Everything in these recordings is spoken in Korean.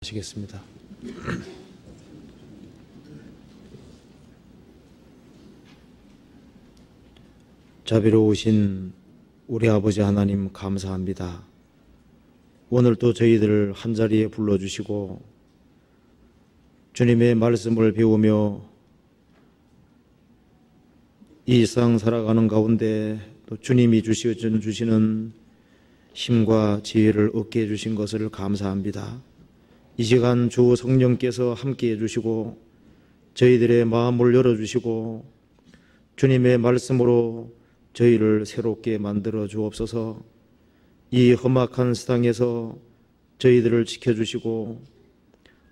하시겠습니다. 자비로우신 우리 아버지 하나님 감사합니다. 오늘 또 저희들을 한자리에 불러주시고 주님의 말씀을 배우며 이 세상 살아가는 가운데 또 주님이 주시는 힘과 지혜를 얻게 해주신 것을 감사합니다. 이 시간 주 성령께서 함께 해주시고 저희들의 마음을 열어주시고 주님의 말씀으로 저희를 새롭게 만들어 주옵소서. 이 험악한 세상에서 저희들을 지켜주시고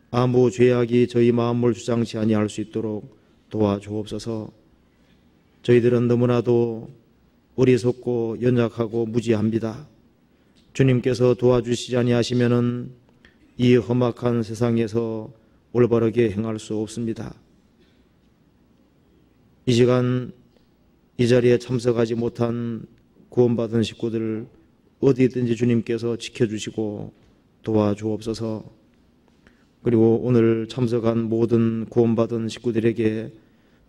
아무 죄악이 저희 마음을 주장치 아니할 수 있도록 도와주옵소서. 저희들은 너무나도 어리석고 연약하고 무지합니다. 주님께서 도와주시지 아니하시면은 이 험악한 세상에서 올바르게 행할 수 없습니다. 이 시간 이 자리에 참석하지 못한 구원받은 식구들을 어디든지 주님께서 지켜주시고 도와주옵소서. 그리고 오늘 참석한 모든 구원받은 식구들에게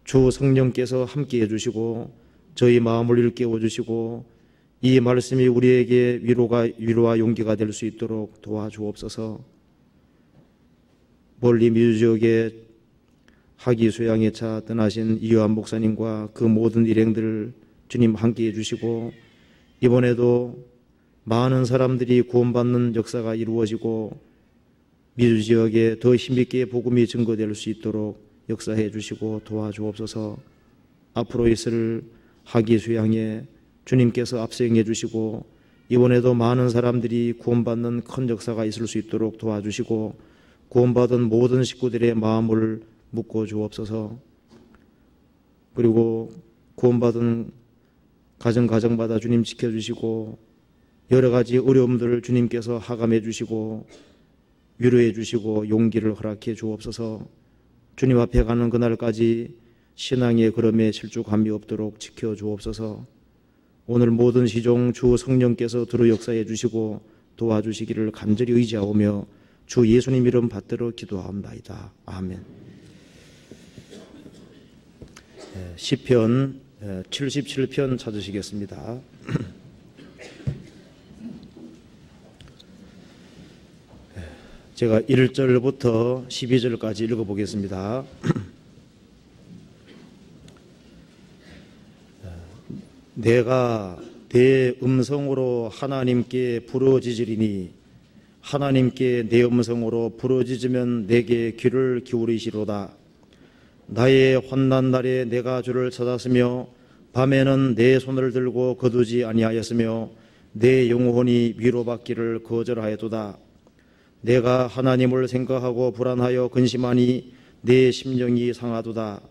주 성령께서 함께 해주시고 저희 마음을 일깨워 주시고 이 말씀이 우리에게 위로와 용기가 될 수 있도록 도와주옵소서. 멀리 미주 지역에 학위 수양에 차 떠나신 이요한 목사님과 그 모든 일행들 주님 함께 해주시고 이번에도 많은 사람들이 구원받는 역사가 이루어지고 미주 지역에 더 힘있게 복음이 증거될 수 있도록 역사해 주시고 도와주옵소서. 앞으로 있을 학위 수양에 주님께서 앞서행해 주시고 이번에도 많은 사람들이 구원받는 큰 역사가 있을 수 있도록 도와주시고 구원받은 모든 식구들의 마음을 묶어 주옵소서. 그리고 구원받은 가정마다 주님 지켜주시고 여러 가지 어려움들을 주님께서 하감해 주시고 위로해 주시고 용기를 허락해 주옵소서. 주님 앞에 가는 그날까지 신앙의 걸음에 실족함이 없도록 지켜 주옵소서. 오늘 모든 시종 주 성령께서 두루 역사해 주시고 도와주시기를 간절히 의지하오며 주 예수님 이름 받들어 기도하옵나이다. 아멘. 시편 77편 찾으시겠습니다. 제가 1절부터 12절까지 읽어보겠습니다. 내가 내 음성으로 하나님께 부르짖으리니 하나님께 내 음성으로 부르짖으면 내게 귀를 기울이시로다. 나의 환난 날에 내가 주를 찾았으며 밤에는 내 손을 들고 거두지 아니하였으며 내 영혼이 위로받기를 거절하였도다. 내가 하나님을 생각하고 불안하여 근심하니 내 심령이 상하도다.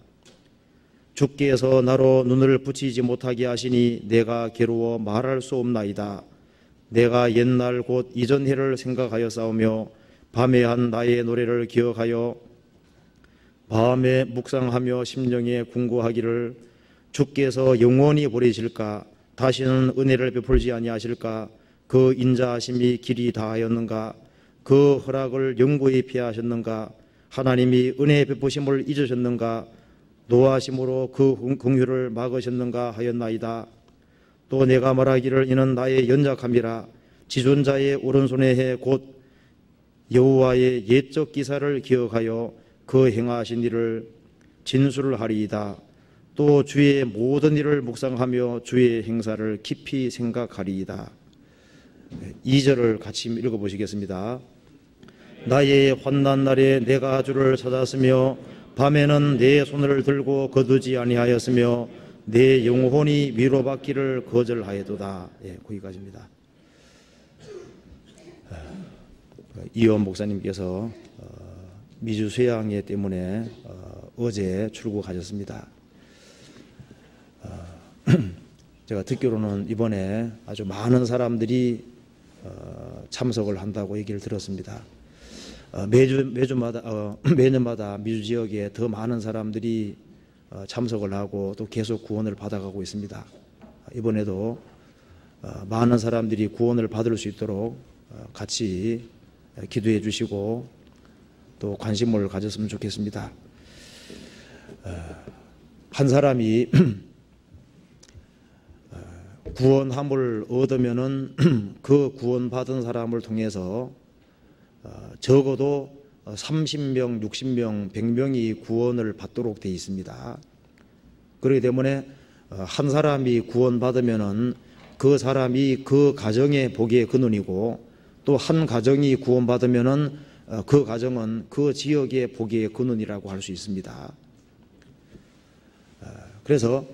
주께서 나로 눈을 붙이지 못하게 하시니 내가 괴로워 말할 수 없나이다. 내가 옛날 곧 이전 해를 생각하여 싸우며 밤에 한 나의 노래를 기억하여 마음에 묵상하며 심령에 궁구하기를 주께서 영원히 버리실까? 다시는 은혜를 베풀지 아니하실까? 그 인자하심이 길이 다하였는가? 그 허락을 영구히 피하셨는가? 하나님이 은혜 베푸심을 잊으셨는가? 노하심으로 그 긍휼을 막으셨는가 하였나이다. 또 내가 말하기를 이는 나의 연약함이라. 지존자의 오른손에 해 곧 여호와의 옛적 기사를 기억하여 그 행하신 일을 진술을 하리이다. 또 주의 모든 일을 묵상하며 주의 행사를 깊이 생각하리이다. 2절을 같이 읽어보시겠습니다. 나의 환난 날에 내가 주를 찾았으며 밤에는 내 손을 들고 거두지 아니하였으며 내 영혼이 위로받기를 거절하여도다. 거기까지입니다. 이요한 목사님께서 미주 쇠양회 때문에 어제 출국하셨습니다. 제가 듣기로는 이번에 아주 많은 사람들이 참석을 한다고 얘기를 들었습니다. 매년마다 미주 지역에 더 많은 사람들이 참석을 하고 또 계속 구원을 받아가고 있습니다. 이번에도 많은 사람들이 구원을 받을 수 있도록 같이 기도해 주시고 또 관심을 가졌으면 좋겠습니다. 한 사람이 구원함을 얻으면은 그 구원받은 사람을 통해서 적어도 30명, 60명, 100명이 구원을 받도록 되어 있습니다. 그렇기 때문에 한 사람이 구원받으면은 그 사람이 그 가정의 복의 근원이고, 또 한 가정이 구원받으면은 그 가정은 그 지역의 복의 근원이라고 할 수 있습니다. 그래서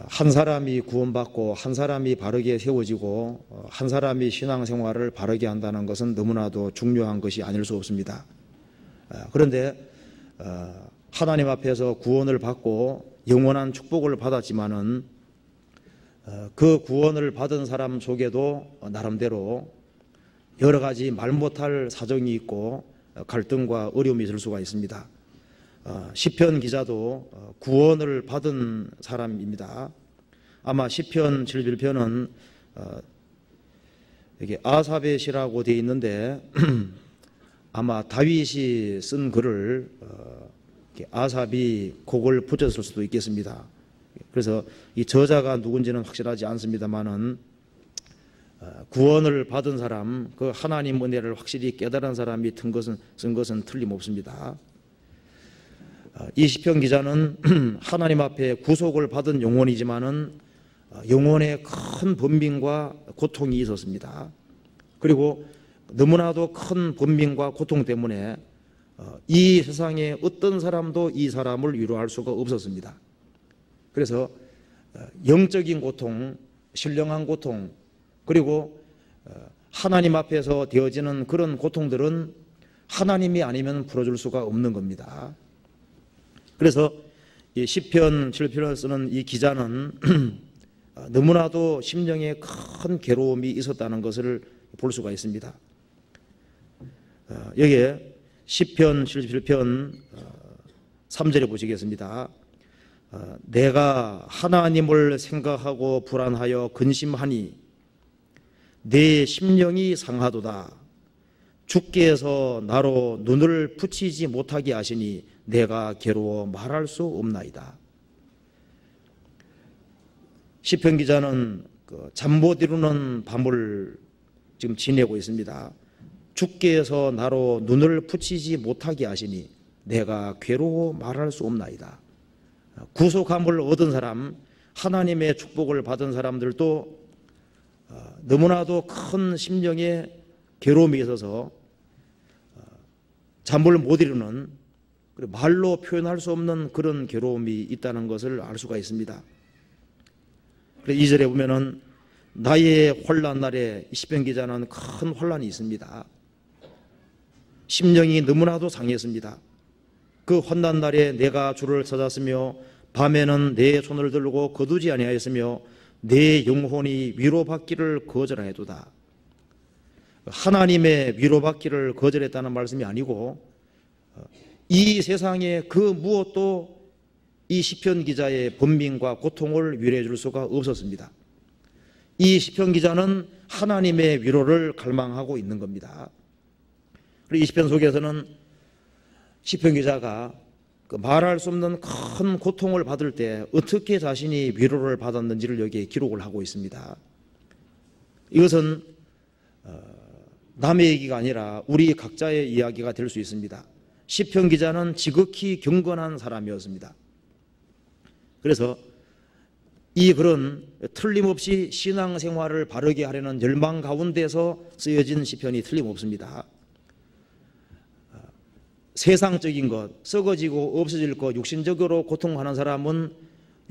한 사람이 구원받고 한 사람이 바르게 세워지고 한 사람이 신앙생활을 바르게 한다는 것은 너무나도 중요한 것이 아닐 수 없습니다. 그런데 하나님 앞에서 구원을 받고 영원한 축복을 받았지만은 그 구원을 받은 사람 속에도 나름대로 여러 가지 말 못할 사정이 있고 갈등과 어려움이 있을 수가 있습니다. 시편 기자도 구원을 받은 사람입니다. 아마 시편 71편은 여기 아삽의 시라고 되어 있는데 아마 다윗이 쓴 글을 아삽이 곡을 붙였을 수도 있겠습니다. 그래서 이 저자가 누군지는 확실하지 않습니다만은 구원을 받은 사람, 그 하나님 은혜를 확실히 깨달은 사람이 쓴 것은 틀림없습니다. 이 시편 기자는 하나님 앞에 구속을 받은 영혼이지만은 영혼에 큰 번민과 고통이 있었습니다. 그리고 너무나도 큰 번민과 고통 때문에 이 세상에 어떤 사람도 이 사람을 위로할 수가 없었습니다. 그래서 영적인 고통, 신령한 고통, 그리고 하나님 앞에서 되어지는 그런 고통들은 하나님이 아니면 풀어줄 수가 없는 겁니다. 그래서 이 시편 7편을 쓰는 이 기자는 너무나도 심령에 큰 괴로움이 있었다는 것을 볼 수가 있습니다. 여기에 시편 77편 3절에 보시겠습니다. 내가 하나님을 생각하고 불안하여 근심하니 내 심령이 상하도다. 주께서 나로 눈을 붙이지 못하게 하시니 내가 괴로워 말할 수 없나이다. 시편 기자는 잠 못 이루는 밤을 지금 지내고 있습니다. 주께서 나로 눈을 붙이지 못하게 하시니 내가 괴로워 말할 수 없나이다. 구속함을 얻은 사람, 하나님의 축복을 받은 사람들도 너무나도 큰 심령의 괴로움이 있어서 잠을 못 이루는, 말로 표현할 수 없는 그런 괴로움이 있다는 것을 알 수가 있습니다. 2절에 보면은 나의 환난 날에 시편 기자는 큰 환난이 있습니다. 심령이 너무나도 상했습니다. 그 환난 날에 내가 주를 찾았으며 밤에는 내 손을 들고 거두지 아니하였으며 내 영혼이 위로받기를 거절하였도다. 하나님의 위로받기를 거절했다는 말씀이 아니고 이 세상의 그 무엇도 이 시편 기자의 번민과 고통을 위로해 줄 수가 없었습니다. 이 시편 기자는 하나님의 위로를 갈망하고 있는 겁니다. 그리고 이 시편 속에서는 시편 기자가 말할 수 없는 큰 고통을 받을 때 어떻게 자신이 위로를 받았는지를 여기에 기록을 하고 있습니다. 이것은 남의 얘기가 아니라 우리 각자의 이야기가 될 수 있습니다. 시편 기자는 지극히 경건한 사람이었습니다. 그래서 이 글은 틀림없이 신앙생활을 바르게 하려는 열망 가운데서 쓰여진 시편이 틀림없습니다. 세상적인 것, 썩어지고 없어질 것, 육신적으로 고통하는 사람은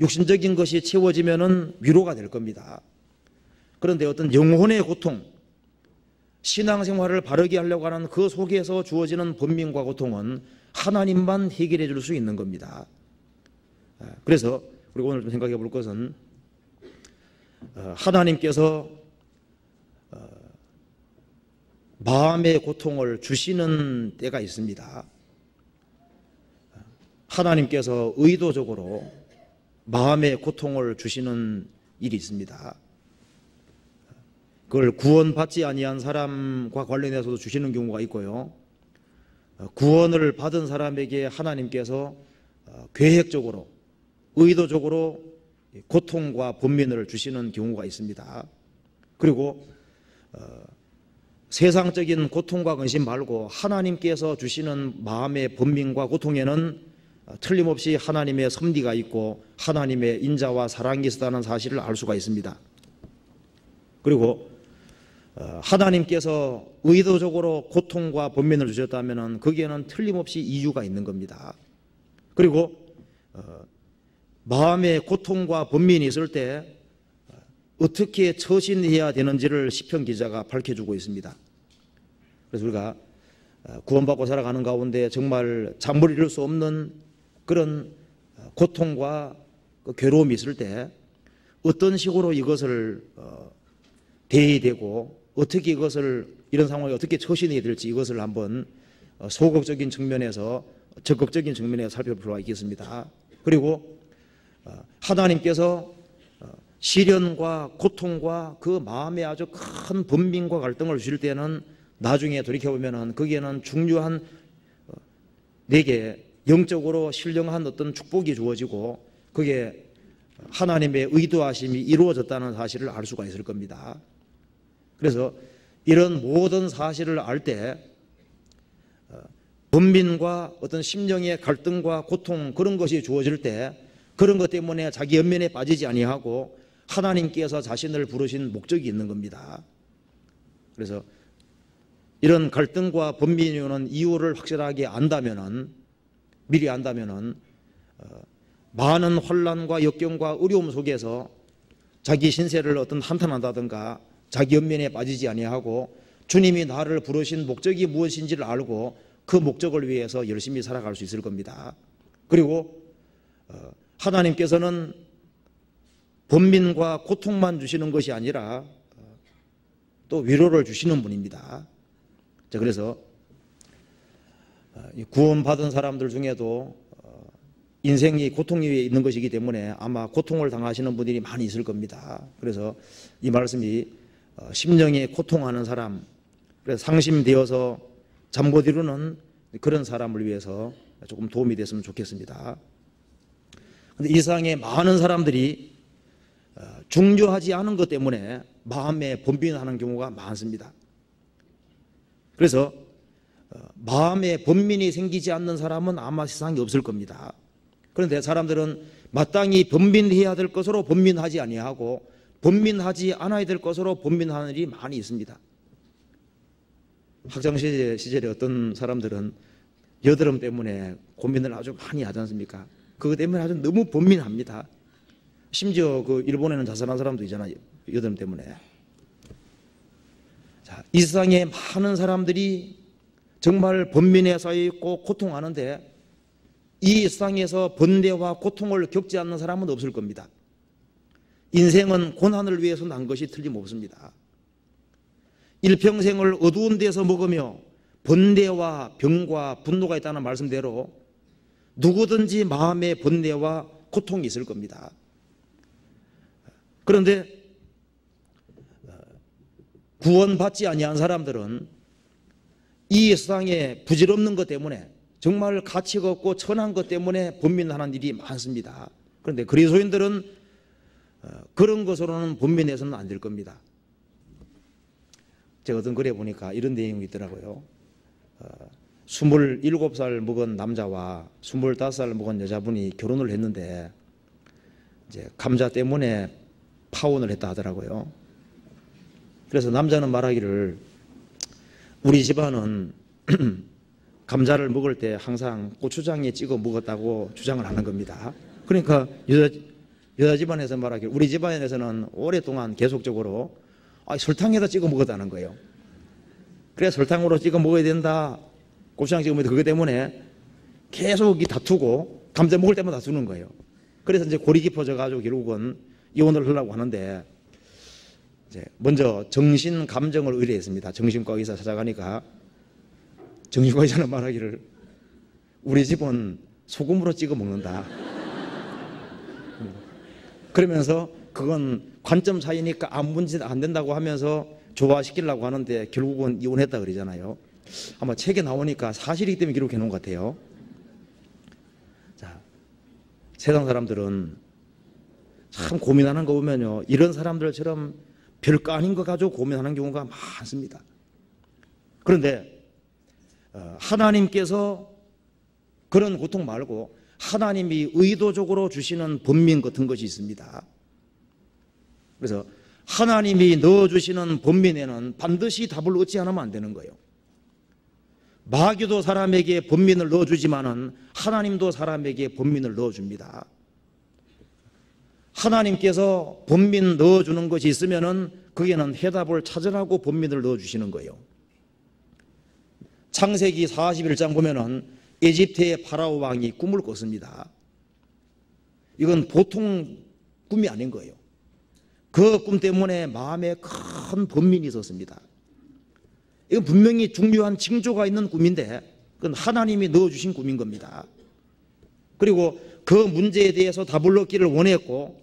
육신적인 것이 채워지면은 위로가 될 겁니다. 그런데 어떤 영혼의 고통, 신앙생활을 바르게 하려고 하는 그 속에서 주어지는 번민과 고통은 하나님만 해결해 줄 수 있는 겁니다. 그래서 우리가 오늘 좀 생각해 볼 것은 하나님께서 마음의 고통을 주시는 때가 있습니다. 하나님께서 의도적으로 마음의 고통을 주시는 일이 있습니다. 그걸 구원받지 아니한 사람과 관련해서도 주시는 경우가 있고요. 구원을 받은 사람에게 하나님께서 계획적으로 의도적으로 고통과 번민을 주시는 경우가 있습니다. 그리고 세상적인 고통과 근심 말고 하나님께서 주시는 마음의 번민과 고통에는 틀림없이 하나님의 섭리가 있고 하나님의 인자와 사랑이 있다는 사실을 알 수가 있습니다. 그리고 하나님께서 의도적으로 고통과 번민을 주셨다면 거기에는 틀림없이 이유가 있는 겁니다. 그리고 마음의 고통과 번민이 있을 때 어떻게 처신해야 되는지를 시편 기자가 밝혀주고 있습니다. 그래서 우리가 구원받고 살아가는 가운데 정말 잠을 이룰 수 없는 그런 고통과 괴로움이 있을 때 어떤 식으로 이것을 대해야 되고 어떻게 이것을 이런 상황에 어떻게 처신해야 될지 이것을 한번 소극적인 측면에서 적극적인 측면에서 살펴볼 필요가 있겠습니다. 그리고 하나님께서 시련과 고통과 그 마음에 아주 큰 번민과 갈등을 주실 때는 나중에 돌이켜보면 거기에는 중요한 내게 영적으로 신령한 어떤 축복이 주어지고 그게 하나님의 의도하심이 이루어졌다는 사실을 알 수가 있을 겁니다. 그래서 이런 모든 사실을 알 때 번민과 어떤 심령의 갈등과 고통 그런 것이 주어질 때 그런 것 때문에 자기 연면에 빠지지 아니하고 하나님께서 자신을 부르신 목적이 있는 겁니다. 그래서 이런 갈등과 번민이 오는 이유를 확실하게 안다면은 미리 안다면은 많은 혼란과 역경과 어려움 속에서 자기 신세를 어떤 한탄한다든가 자기 연면에 빠지지 아니하고 주님이 나를 부르신 목적이 무엇인지를 알고 그 목적을 위해서 열심히 살아갈 수 있을 겁니다. 그리고 하나님께서는 번민과 고통만 주시는 것이 아니라 또 위로를 주시는 분입니다. 자, 그래서 구원받은 사람들 중에도 인생이 고통 위에 있는 것이기 때문에 아마 고통을 당하시는 분들이 많이 있을 겁니다. 그래서 이 말씀이 심령에 고통하는 사람, 그래서 상심되어서 잠 못 이루는 그런 사람을 위해서 조금 도움이 됐으면 좋겠습니다. 그런데 이 세상에 많은 사람들이 중요하지 않은 것 때문에 마음에 번민하는 경우가 많습니다. 그래서 마음에 번민이 생기지 않는 사람은 아마 세상에 없을 겁니다. 그런데 사람들은 마땅히 번민해야 될 것으로 번민하지 아니하고 번민하지 않아야 될 것으로 번민하는 일이 많이 있습니다. 학창시절에 어떤 사람들은 여드름 때문에 고민을 아주 많이 하지 않습니까? 그것 때문에 아주 너무 번민합니다. 심지어 그 일본에는 자살한 사람도 있잖아요. 여드름 때문에. 자, 이 세상에 많은 사람들이 정말 번민에 쌓여 있고 고통하는데 이 세상에서 번뇌와 고통을 겪지 않는 사람은 없을 겁니다. 인생은 고난을 위해서 난 것이 틀림없습니다. 일평생을 어두운 데서 먹으며 번뇌와 병과 분노가 있다는 말씀대로 누구든지 마음의 번뇌와 고통이 있을 겁니다. 그런데 구원받지 아니한 사람들은 이 세상에 부질없는 것 때문에 정말 가치가 없고 천한 것 때문에 번민하는 일이 많습니다. 그런데 그리스도인들은 그런 것으로는 번민해서는 안 될 겁니다. 제가 어떤 글에 보니까 이런 내용이 있더라고요. 27살 먹은 남자와 25살 먹은 여자분이 결혼을 했는데 이제 감자 때문에 파혼을 했다 하더라고요. 그래서 남자는 말하기를 우리 집안은 감자를 먹을 때 항상 고추장에 찍어 먹었다고 주장을 하는 겁니다. 그러니까 여자 집안에서 말하기를 우리 집안에서는 오랫동안 계속적으로 설탕에다 찍어 먹었다는 거예요. 그래 설탕으로 찍어 먹어야 된다. 고추장 찍어 먹어야 그것 때문에 계속 다투고 감자 먹을 때마다 다투는 거예요. 그래서 이제 골이 깊어져 가지고 결국은 이혼을 하려고 하는데 이제 먼저 정신 감정을 의뢰했습니다. 정신과 의사 찾아가니까 정신과 의사는 말하기를 우리 집은 소금으로 찍어 먹는다. 그러면서 그건 관점 차이니까 아무 문제 안 된다고 하면서 조화시키려고 하는데 결국은 이혼했다 그러잖아요. 아마 책에 나오니까 사실이기 때문에 기록해 놓은 것 같아요. 자, 세상 사람들은 참 고민하는 거 보면요, 이런 사람들처럼 별거 아닌 거 가지고 고민하는 경우가 많습니다. 그런데 하나님께서 그런 고통 말고 하나님이 의도적으로 주시는 번민 같은 것이 있습니다. 그래서 하나님이 넣어주시는 번민에는 반드시 답을 얻지 않으면 안 되는 거예요. 마귀도 사람에게 번민을 넣어주지만은 하나님도 사람에게 번민을 넣어줍니다. 하나님께서 번민 넣어주는 것이 있으면은 거기에는 해답을 찾으라고 번민을 넣어주시는 거예요. 창세기 41장 보면은 에집트의 파라오 왕이 꿈을 꿨습니다. 이건 보통 꿈이 아닌 거예요. 그 꿈 때문에 마음에 큰 번민이 있었습니다. 이건 분명히 중요한 징조가 있는 꿈인데 그건 하나님이 넣어주신 꿈인 겁니다. 그리고 그 문제에 대해서 답을 얻기를 원했고,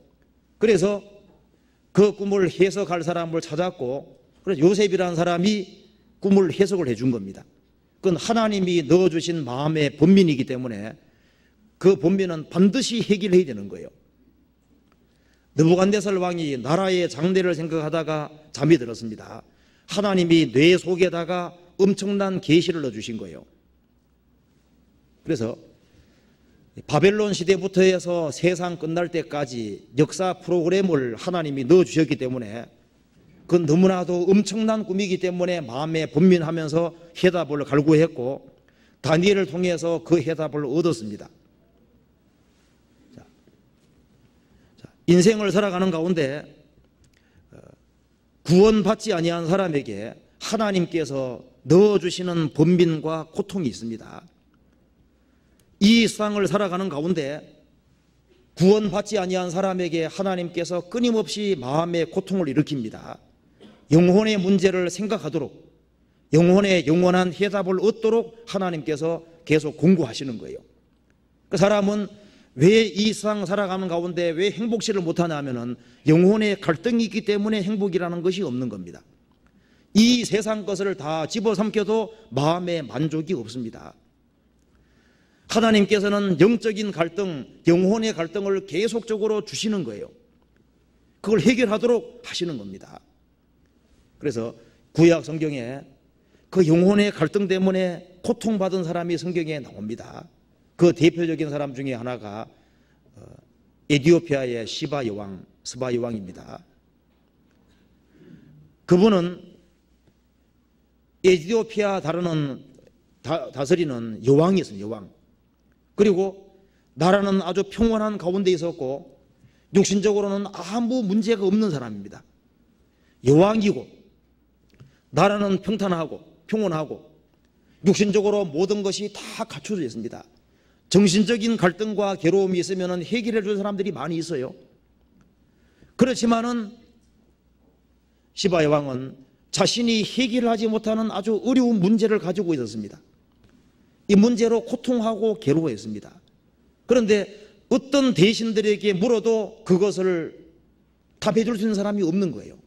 그래서 그 꿈을 해석할 사람을 찾았고, 그래서 요셉이라는 사람이 꿈을 해석을 해준 겁니다. 그건 하나님이 넣어주신 마음의 번민이기 때문에 그 번민은 반드시 해결해야 되는 거예요. 느부갓네살 왕이 나라의 장래를 생각하다가 잠이 들었습니다. 하나님이 뇌 속에다가 엄청난 계시를 넣어주신 거예요. 그래서 바벨론 시대부터 해서 세상 끝날 때까지 역사 프로그램을 하나님이 넣어주셨기 때문에 그건 너무나도 엄청난 꿈이기 때문에 마음에 번민하면서 해답을 갈구했고, 다니엘을 통해서 그 해답을 얻었습니다. 인생을 살아가는 가운데 구원받지 아니한 사람에게 하나님께서 넣어주시는 번민과 고통이 있습니다. 이 세상을 살아가는 가운데 구원받지 아니한 사람에게 하나님께서 끊임없이 마음의 고통을 일으킵니다. 영혼의 문제를 생각하도록, 영혼의 영원한 해답을 얻도록 하나님께서 계속 공부하시는 거예요. 그 사람은 왜 이 세상 살아가는 가운데 왜 행복시를 못하냐 하면은 영혼의 갈등이 있기 때문에 행복이라는 것이 없는 겁니다. 이 세상 것을 다 집어삼켜도 마음에 만족이 없습니다. 하나님께서는 영적인 갈등, 영혼의 갈등을 계속적으로 주시는 거예요. 그걸 해결하도록 하시는 겁니다. 그래서 구약 성경에 그 영혼의 갈등 때문에 고통받은 사람이 성경에 나옵니다. 그 대표적인 사람 중에 하나가 에티오피아의 스바 여왕입니다. 그분은 에티오피아 다스리는 여왕이었어요. 여왕. 그리고 나라는 아주 평온한 가운데 있었고 육신적으로는 아무 문제가 없는 사람입니다. 여왕이고 나라는 평탄하고 평온하고 육신적으로 모든 것이 다 갖춰져 있습니다. 정신적인 갈등과 괴로움이 있으면 해결해 줄 사람들이 많이 있어요. 그렇지만은 스바 여왕은 자신이 해결하지 못하는 아주 어려운 문제를 가지고 있었습니다. 이 문제로 고통하고 괴로워했습니다. 그런데 어떤 대신들에게 물어도 그것을 답해 줄 수 있는 사람이 없는 거예요.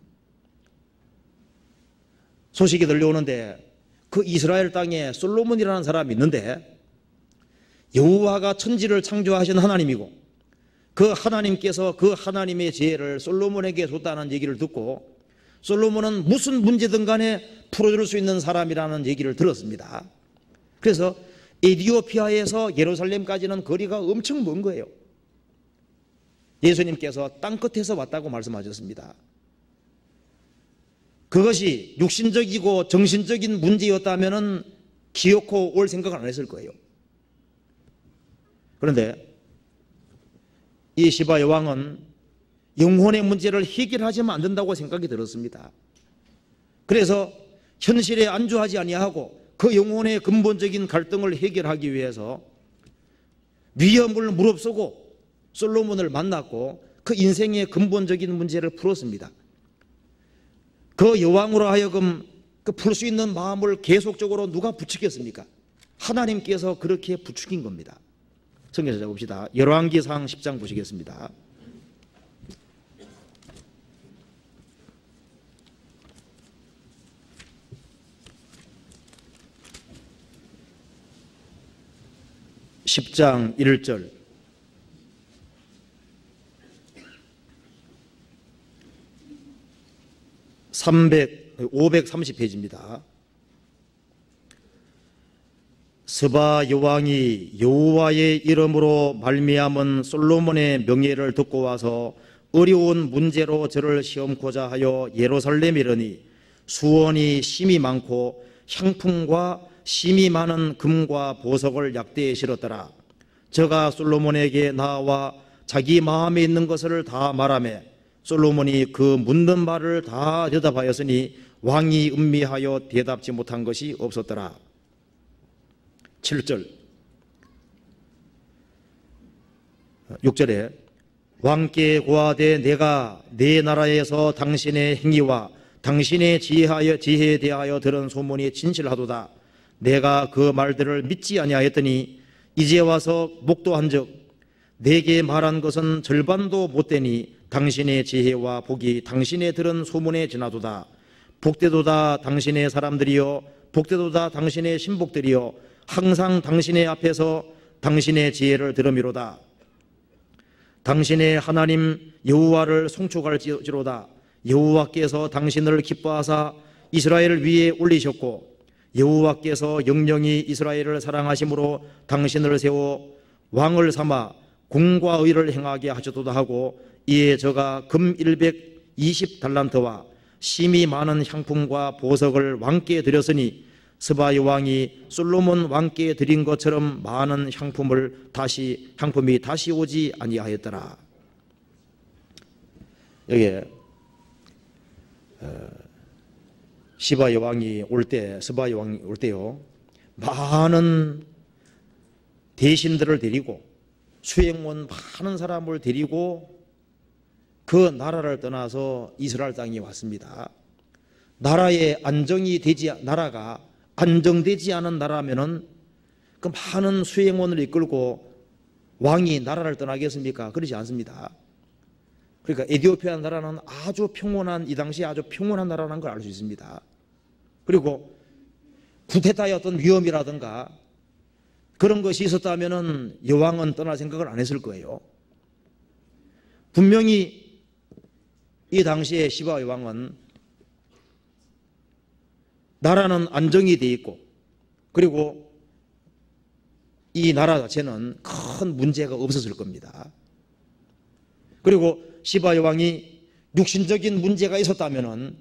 소식이 들려오는데 그 이스라엘 땅에 솔로몬이라는 사람이 있는데 여호와가 천지를 창조하신 하나님이고 그 하나님께서 그 하나님의 지혜를 솔로몬에게 줬다는 얘기를 듣고 솔로몬은 무슨 문제든 간에 풀어줄 수 있는 사람이라는 얘기를 들었습니다. 그래서 에티오피아에서 예루살렘까지는 거리가 엄청 먼 거예요. 예수님께서 땅끝에서 왔다고 말씀하셨습니다. 그것이 육신적이고 정신적인 문제였다면 기어코 올 생각을 안 했을 거예요. 그런데 이 스바 여왕은 영혼의 문제를 해결하지만 안 된다고 생각이 들었습니다. 그래서 현실에 안주하지 아니하고 그 영혼의 근본적인 갈등을 해결하기 위해서 위험을 무릅쓰고 솔로몬을 만났고 그 인생의 근본적인 문제를 풀었습니다. 그 여왕으로 하여금 그 풀 수 있는 마음을 계속적으로 누가 부추겼습니까? 하나님께서 그렇게 부추긴 겁니다. 성경 찾아봅시다. 열왕기상 10장 보시겠습니다. 10장 1절. 530페이지입니다. 스바 여왕이 여호와의 이름으로 말미암은 솔로몬의 명예를 듣고 와서 어려운 문제로 저를 시험코자 하여 예루살렘에 이르니 수원이 심이 많고 향품과 심이 많은 금과 보석을 약대에 실었더라. 저가 솔로몬에게 나와 자기 마음에 있는 것을 다 말하며 솔로몬이 그 묻는 말을 다 대답하였으니 왕이 음미하여 대답지 못한 것이 없었더라. 7절 6절에 왕께 고하되 내가 내 나라에서 당신의 행위와 당신의 지혜에 대하여 들은 소문이 진실하도다. 내가 그 말들을 믿지 아니하였더니 이제 와서 목도한즉 내게 말한 것은 절반도 못되니 당신의 지혜와 복이 당신의 들은 소문에 지나도다. 복되도다 당신의 사람들이여, 복되도다 당신의 신복들이여, 항상 당신의 앞에서 당신의 지혜를 들음이로다. 당신의 하나님 여호와를 송축할지로다. 여호와께서 당신을 기뻐하사 이스라엘을 위해 올리셨고 여호와께서 영영이 이스라엘을 사랑하심으로 당신을 세워 왕을 삼아 공과 의를 행하게 하셨도다 하고, 이에 저가 금 120달란트와 심이 많은 향품과 보석을 왕께 드렸으니 스바 여왕이 솔로몬 왕께 드린 것처럼 많은 향품이 다시 오지 아니하였더라. 여기에 스바 여왕이 올 때요, 많은 대신들을 데리고 수행원 많은 사람을 데리고 그 나라를 떠나서 이스라엘 땅에 왔습니다. 나라가 안정되지 않은 나라면은 그 많은 수행원을 이끌고 왕이 나라를 떠나겠습니까? 그러지 않습니다. 그러니까 에티오피아 나라는 아주 평온한, 이 당시에 아주 평온한 나라라는 걸 알 수 있습니다. 그리고 쿠데타의 어떤 위험이라든가 그런 것이 있었다면은 여왕은 떠날 생각을 안 했을 거예요. 분명히 이 당시에 시바 여왕은 나라는 안정이 돼 있고, 그리고 이 나라 자체는 큰 문제가 없었을 겁니다. 그리고 시바 여왕이 육신적인 문제가 있었다면은,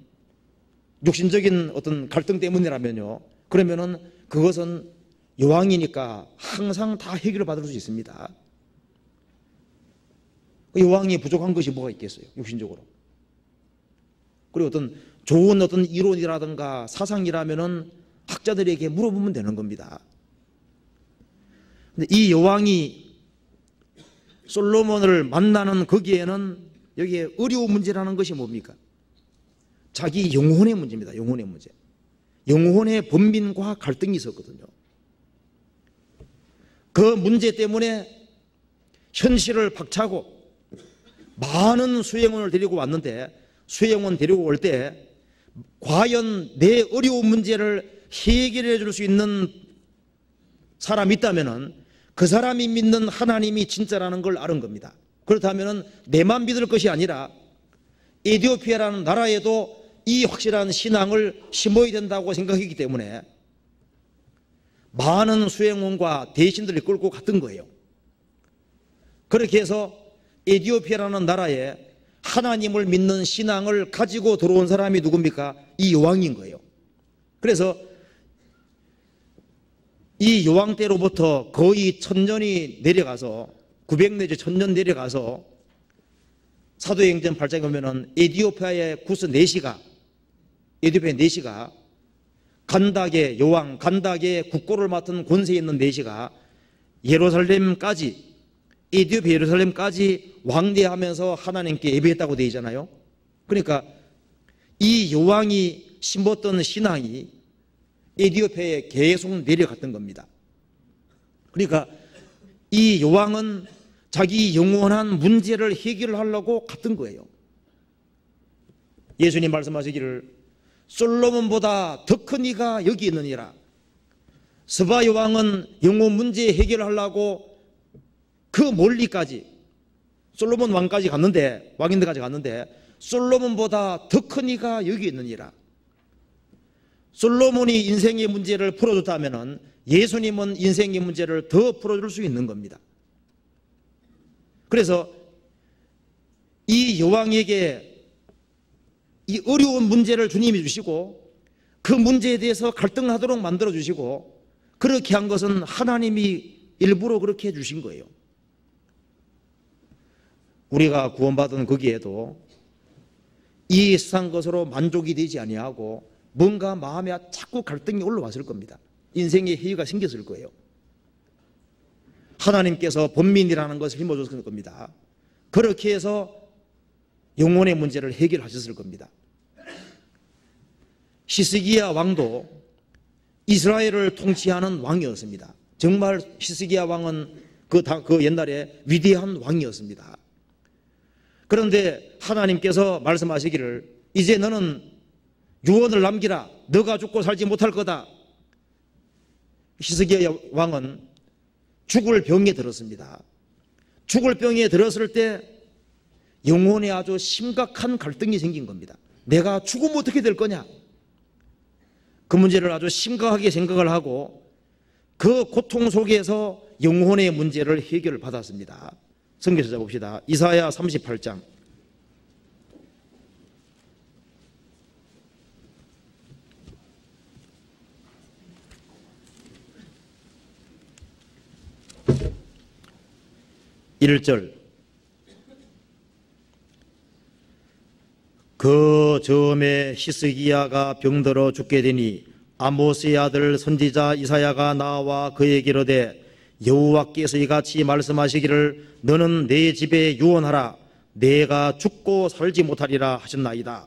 육신적인 어떤 갈등 때문이라면요, 그러면은 그것은 여왕이니까 항상 다 해결을 받을 수 있습니다. 여왕이 부족한 것이 뭐가 있겠어요, 육신적으로. 그리고 어떤 좋은 어떤 이론이라든가 사상이라면은 학자들에게 물어보면 되는 겁니다. 근데 이 여왕이 솔로몬을 만나는 거기에는 여기에 어려운 문제라는 것이 뭡니까? 자기 영혼의 문제입니다. 영혼의 문제. 영혼의 번민과 갈등이 있었거든요. 그 문제 때문에 현실을 박차고 많은 수행원을 데리고 왔는데, 수행원 데리고 올 때 과연 내 어려운 문제를 해결해 줄 수 있는 사람이 있다면은 그 사람이 믿는 하나님이 진짜라는 걸 아는 겁니다. 그렇다면은 내만 믿을 것이 아니라 에티오피아라는 나라에도 이 확실한 신앙을 심어야 된다고 생각했기 때문에 많은 수행원과 대신들을 끌고 갔던 거예요. 그렇게 해서 에티오피아라는 나라에 하나님을 믿는 신앙을 가지고 들어온 사람이 누굽니까? 이 여왕인 거예요. 그래서 이 여왕 때로부터 거의 1000년이 내려가서, 900 내지 1000년 내려가서 사도행전 8장에 보면은 에티오피아의 구스 네시가 간닥의 여왕, 간닥의 국고를 맡은 권세에 있는 네시가 예루살렘까지, 에티오피아 예루살렘까지 왕래하면서 하나님께 예배했다고 되어 있잖아요. 그러니까 이 여왕이 심었던 신앙이 에티오피아에 계속 내려갔던 겁니다. 그러니까 이 여왕은 자기 영원한 문제를 해결하려고 갔던 거예요. 예수님 말씀하시기를 솔로몬보다 더 큰 이가 여기 있느니라. 스바 여왕은 영혼 문제 해결하려고 그 멀리까지 솔로몬 왕까지 갔는데, 왕인들까지 갔는데 솔로몬보다 더 큰 이가 여기 있느니라. 솔로몬이 인생의 문제를 풀어줬다면 예수님은 인생의 문제를 더 풀어줄 수 있는 겁니다. 그래서 이 여왕에게 이 어려운 문제를 주님이 주시고 그 문제에 대해서 갈등하도록 만들어 주시고, 그렇게 한 것은 하나님이 일부러 그렇게 해주신 거예요. 우리가 구원받은 거기에도 이 세상 것으로 만족이 되지 아니하고 뭔가 마음에 자꾸 갈등이 올라왔을 겁니다. 인생의 회의가 생겼을 거예요. 하나님께서 번민이라는 것을 힘어줬을 겁니다. 그렇게 해서 영혼의 문제를 해결하셨을 겁니다. 히스기야 왕도 이스라엘을 통치하는 왕이었습니다. 정말 히스기야 왕은 그 옛날에 위대한 왕이었습니다. 그런데 하나님께서 말씀하시기를 이제 너는 유언을 남기라. 너가 죽고 살지 못할 거다. 히스기야 왕은 죽을 병에 들었습니다. 죽을 병에 들었을 때 영혼에 아주 심각한 갈등이 생긴 겁니다. 내가 죽으면 어떻게 될 거냐? 그 문제를 아주 심각하게 생각을 하고 그 고통 속에서 영혼의 문제를 해결을 받았습니다. 성경 찾아봅시다. 이사야 38장. (1절) 그 즈음에 히스기야가 병들어 죽게 되니 아모스의 아들 선지자 이사야가 나와 그에게 이르되 여호와께서 이같이 말씀하시기를 너는 내 집에 유언하라. 내가 죽고 살지 못하리라 하셨나이다.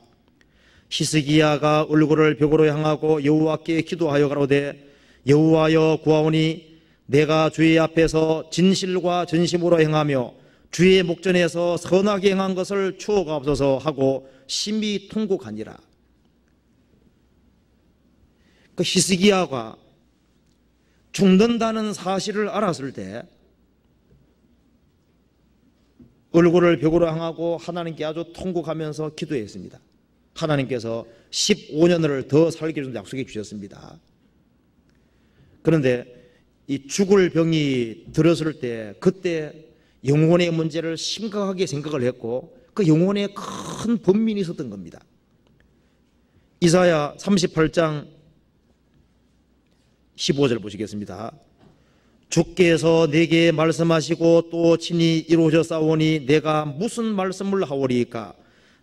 히스기야가 얼굴을 벽으로 향하고 여호와께 기도하여 가로되 여호와여 구하오니 내가 주의 앞에서 진실과 전심으로 행하며 주의 목전에서 선하게 행한 것을 추억하옵소서 하고 심히 통곡하니라. 그 히스기야가 죽는다는 사실을 알았을 때 얼굴을 벽으로 향하고 하나님께 아주 통곡하면서 기도했습니다. 하나님께서 15년을 더 살게 해준다고 약속해 주셨습니다. 그런데 이 죽을 병이 들었을 때 그때 영혼의 문제를 심각하게 생각을 했고 그 영혼에 큰 번민이 있었던 겁니다. 이사야 38장 15절 보시겠습니다. 주께서 내게 말씀하시고 또 친히 이루셨사오니 내가 무슨 말씀을 하오리이까?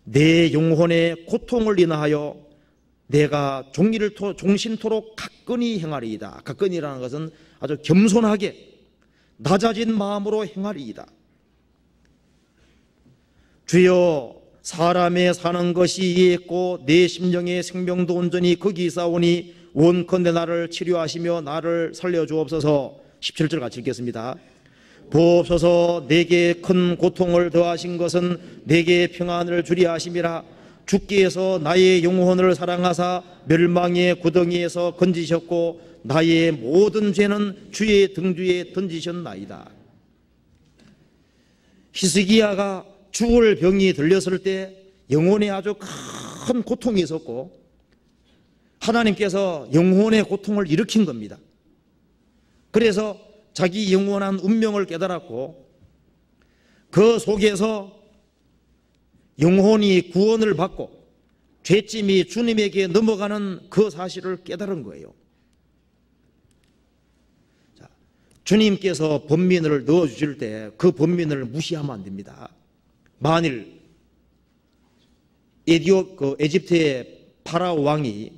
내 영혼의 고통을 인하여 내가 종신토록 가끈히 행하리이다. 가끈이라는 것은 아주 겸손하게 낮아진 마음으로 행하리이다. 주여 사람의 사는 것이 이해했고 내 심령의 생명도 온전히 거기 있사오니 원컨대 나를 치료하시며 나를 살려주옵소서. 17절 같이 읽겠습니다. 보옵소서 내게 큰 고통을 더하신 것은 내게 평안을 주려 하심이라. 주께서 나의 영혼을 사랑하사 멸망의 구덩이에서 건지셨고 나의 모든 죄는 주의 등뒤에 던지셨나이다. 히스기야가 죽을 병이 들렸을 때 영혼에 아주 큰 고통이 있었고 하나님께서 영혼의 고통을 일으킨 겁니다. 그래서 자기 영원한 운명을 깨달았고 그 속에서 영혼이 구원을 받고 죄짐이 주님에게 넘어가는 그 사실을 깨달은 거예요. 자, 주님께서 번민을 넣어주실 때 그 번민을 무시하면 안 됩니다. 만일 에집트의 파라오 왕이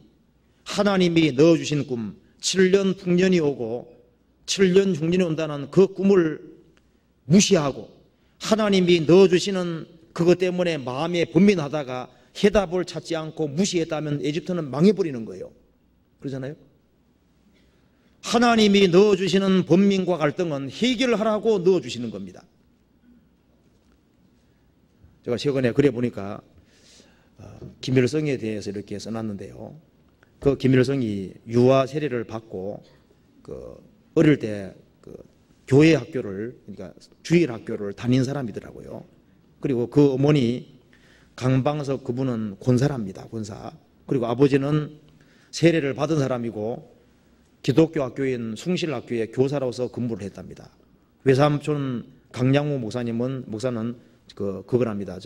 하나님이 넣어주신 꿈 7년 풍년이 오고 7년 흉년이 온다는 그 꿈을 무시하고 하나님이 넣어주시는 그것 때문에 마음에 번민하다가 해답을 찾지 않고 무시했다면 에집트는 망해버리는 거예요. 그러잖아요. 하나님이 넣어주시는 번민과 갈등은 해결하라고 넣어주시는 겁니다. 제가 최근에 글에 보니까 김일성에 대해서 이렇게 써놨는데요. 그 김일성이 유아 세례를 받고 어릴 때 교회 학교를, 그러니까 주일 학교를 다닌 사람이더라고요. 그리고 그 어머니 강방석, 그분은 권사랍니다. 권사. 그리고 아버지는 세례를 받은 사람이고 기독교 학교인 숭실학교에 교사로서 근무를 했답니다. 외삼촌 강양호 목사는 그거랍니다.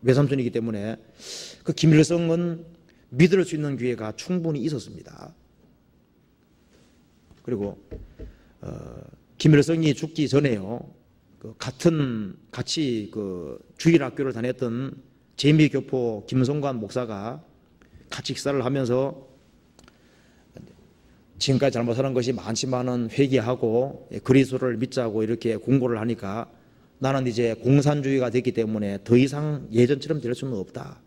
외삼촌이기 때문에 그 김일성은 믿을 수 있는 기회가 충분히 있었습니다. 그리고 김일성이 죽기 전에요, 같이 주일 학교를 다녔던 재미교포 김성관 목사가 같이 식사를 하면서 지금까지 잘못하는 것이 많지만은 회개하고 그리스도를 믿자고 이렇게 공고를 하니까 나는 이제 공산주의가 됐기 때문에 더 이상 예전처럼 될 수는 없다.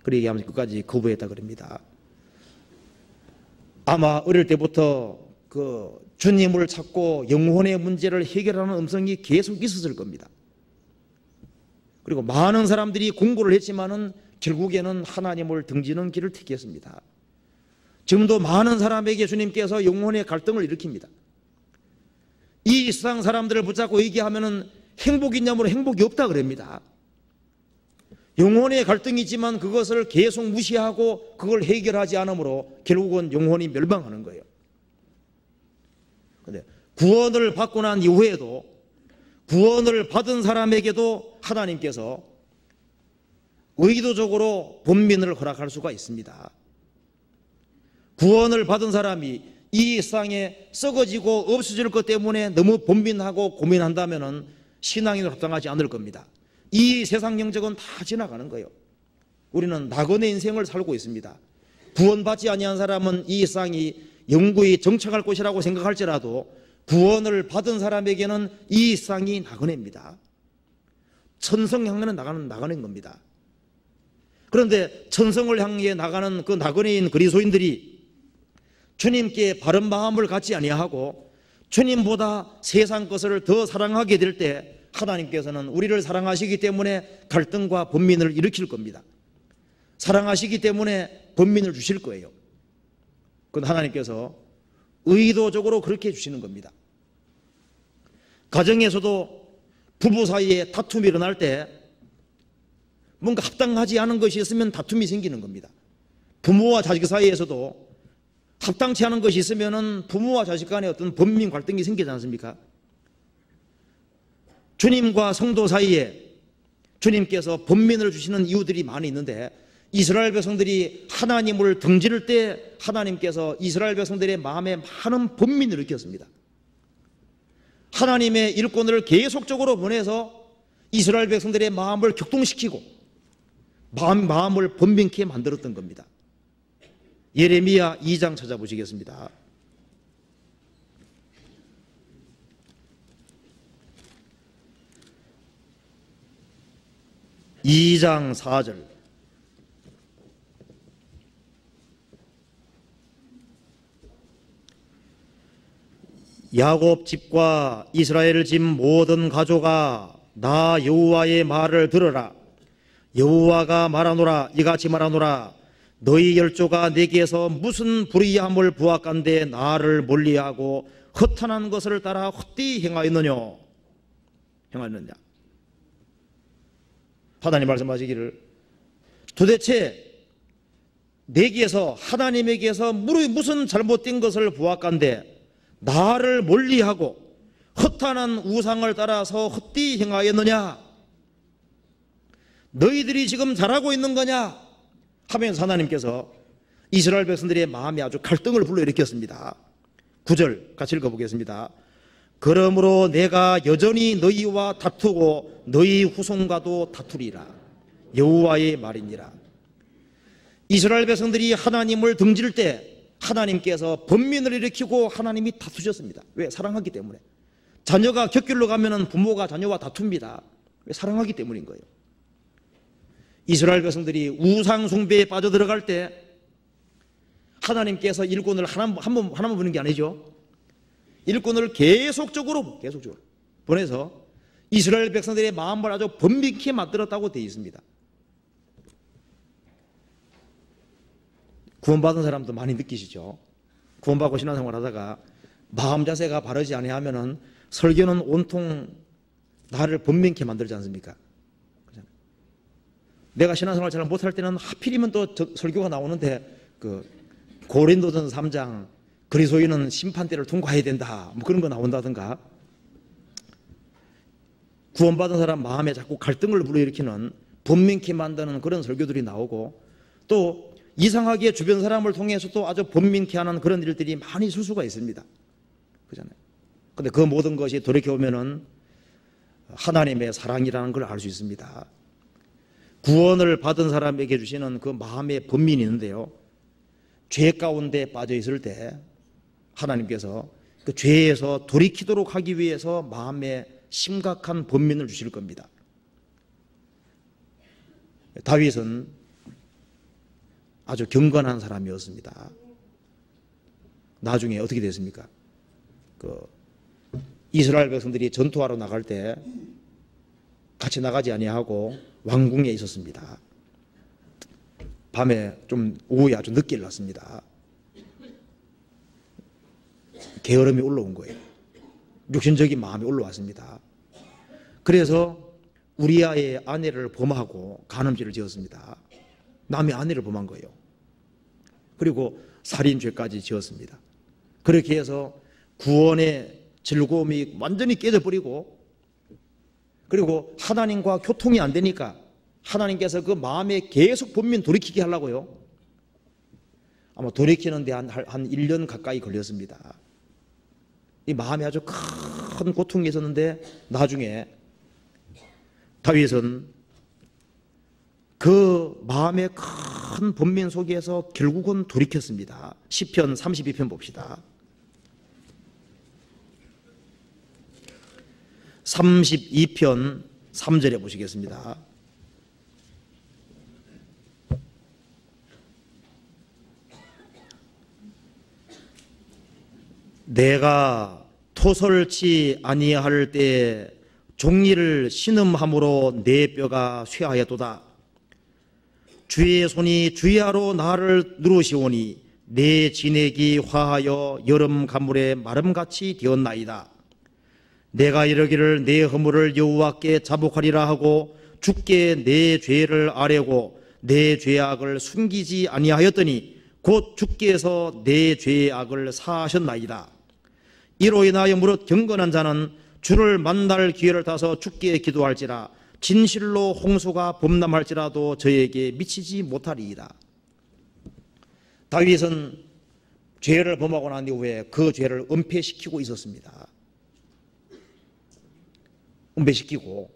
그렇게 얘기하면서 끝까지 거부했다 그럽니다. 아마 어릴 때부터 주님을 찾고 영혼의 문제를 해결하는 음성이 계속 있었을 겁니다. 그리고 많은 사람들이 공고를 했지만은 결국에는 하나님을 등지는 길을 택했습니다. 지금도 많은 사람에게 주님께서 영혼의 갈등을 일으킵니다. 이 세상 사람들을 붙잡고 얘기하면은 행복이 있냐면 행복이 없다 그럽니다. 영혼의 갈등이 있지만 그것을 계속 무시하고 그걸 해결하지 않으므로 결국은 영혼이 멸망하는 거예요. 그런데 구원을 받고 난 이후에도 구원을 받은 사람에게도 하나님께서 의도적으로 번민을 허락할 수가 있습니다. 구원을 받은 사람이 이 세상에 썩어지고 없어질 것 때문에 너무 번민하고 고민한다면 신앙인으로 합당하지 않을 겁니다. 이 세상 영적은 다 지나가는 거예요. 우리는 낙원의 인생을 살고 있습니다. 구원받지 아니한 사람은 이 세상이 영구히 정착할 곳이라고 생각할지라도 구원을 받은 사람에게는 이 세상이 낙원입니다. 천성 향하는 나가는 겁니다. 그런데 천성을 향해 나가는 그 낙원인 그리스도인들이 주님께 바른 마음을 갖지 아니하고 주님보다 세상 것을 더 사랑하게 될 때 하나님께서는 우리를 사랑하시기 때문에 갈등과 번민을 일으킬 겁니다. 사랑하시기 때문에 번민을 주실 거예요. 그건 하나님께서 의도적으로 그렇게 해주시는 겁니다. 가정에서도 부부 사이에 다툼이 일어날 때 뭔가 합당하지 않은 것이 있으면 다툼이 생기는 겁니다. 부모와 자식 사이에서도 합당치 않은 것이 있으면 부모와 자식 간에 어떤 번민 갈등이 생기지 않습니까? 주님과 성도 사이에 주님께서 번민을 주시는 이유들이 많이 있는데 이스라엘 백성들이 하나님을 등지를 때 하나님께서 이스라엘 백성들의 마음에 많은 번민을 일으켰습니다. 하나님의 일꾼을 계속적으로 보내서 이스라엘 백성들의 마음을 격동시키고 마음을 번민케 만들었던 겁니다. 예레미야 2장 찾아보시겠습니다. 2장 4절. 야곱 집과 이스라엘 집 모든 가족아 나 여호와의 말을 들으라. 여호와가 말하노라 이같이 말하노라. 너희 열조가 내게서 무슨 불의함을 보았간데 나를 멀리하고 허탄한 것을 따라 헛되이 행하였느냐. 하나님 말씀하시기를 도대체 내게서 하나님에게서 무슨 잘못된 것을 보았간데 나를 멀리하고 허탄한 우상을 따라서 헛되이 행하였느냐. 너희들이 지금 잘하고 있는 거냐 하면서 하나님께서 이스라엘 백성들의 마음에 아주 갈등을 불러일으켰습니다. 9절 같이 읽어보겠습니다. 그러므로 내가 여전히 너희와 다투고 너희 후손과도 다투리라. 여호와의 말이니라. 이스라엘 백성들이 하나님을 등질 때 하나님께서 번민을 일으키고 하나님이 다투셨습니다. 왜? 사랑하기 때문에. 자녀가 곁길로 가면은 부모가 자녀와 다툽니다. 왜? 사랑하기 때문인 거예요. 이스라엘 백성들이 우상 숭배에 빠져들어갈 때 하나님께서 일꾼을 하나만 보는 게 아니죠. 일꾼을 계속적으로 보내서 이스라엘 백성들의 마음을 아주 번민케 만들었다고 되어 있습니다. 구원받은 사람도 많이 느끼시죠. 구원받고 신앙생활 하다가 마음 자세가 바르지 아니하면은 설교는 온통 나를 번민케 만들지 않습니까? 내가 신앙생활 잘 못할 때는 하필이면 또 설교가 나오는데 고린도전 3장 그리스도인은 심판대를 통과해야 된다 뭐 그런 거 나온다든가, 구원받은 사람 마음에 자꾸 갈등을 불러일으키는 번민케 만드는 그런 설교들이 나오고, 또 이상하게 주변 사람을 통해서 또 아주 번민케 하는 그런 일들이 많이 있을 수가 있습니다. 그잖아요. 근데 그 모든 것이 돌이켜보면은 하나님의 사랑이라는 걸 알 수 있습니다. 구원을 받은 사람에게 주시는 그 마음의 번민이 있는데요, 죄 가운데 빠져 있을 때 하나님께서 그 죄에서 돌이키도록 하기 위해서 마음에 심각한 번민을 주실 겁니다. 다윗은 아주 경건한 사람이었습니다. 나중에 어떻게 됐습니까? 이스라엘 백성들이 전투하러 나갈 때 같이 나가지 아니하고 왕궁에 있었습니다. 밤에 좀 오후에 아주 늦게 일어났습니다. 게으름이 올라온 거예요. 육신적인 마음이 올라왔습니다. 그래서 우리아의 아내를 범하고 간음죄를 지었습니다. 남의 아내를 범한 거예요. 그리고 살인죄까지 지었습니다. 그렇게 해서 구원의 즐거움이 완전히 깨져버리고, 그리고 하나님과 교통이 안 되니까 하나님께서 그 마음에 계속 번민 돌이키게 하려고요. 아마 돌이키는데 한 1년 가까이 걸렸습니다. 이 마음에 아주 큰 고통이 있었는데 나중에 다윗은 그 마음의 큰 번민 속에서 결국은 돌이켰습니다. 시편 32편 봅시다. 32편 3절에 보시겠습니다. 내가 토설치 아니할 때에 종리를 신음함으로 내 뼈가 쇠하였도다. 주의 손이 주야로 나를 누르시오니 내 진액이 화하여 여름 가물의 마름같이 되었나이다. 내가 이르기를 내 허물을 여호와께 자복하리라 하고 주께 내 죄를 아뢰고 내 죄악을 숨기지 아니하였더니 곧 주께서 내 죄악을 사하셨나이다. 이로 인하여 무릇 경건한 자는 주를 만날 기회를 타서 주께 기도할지라 진실로 홍수가 범람할지라도 저에게 미치지 못하리이다. 다윗은 죄를 범하고 난 이후에 그 죄를 은폐시키고 있었습니다. 은폐시키고,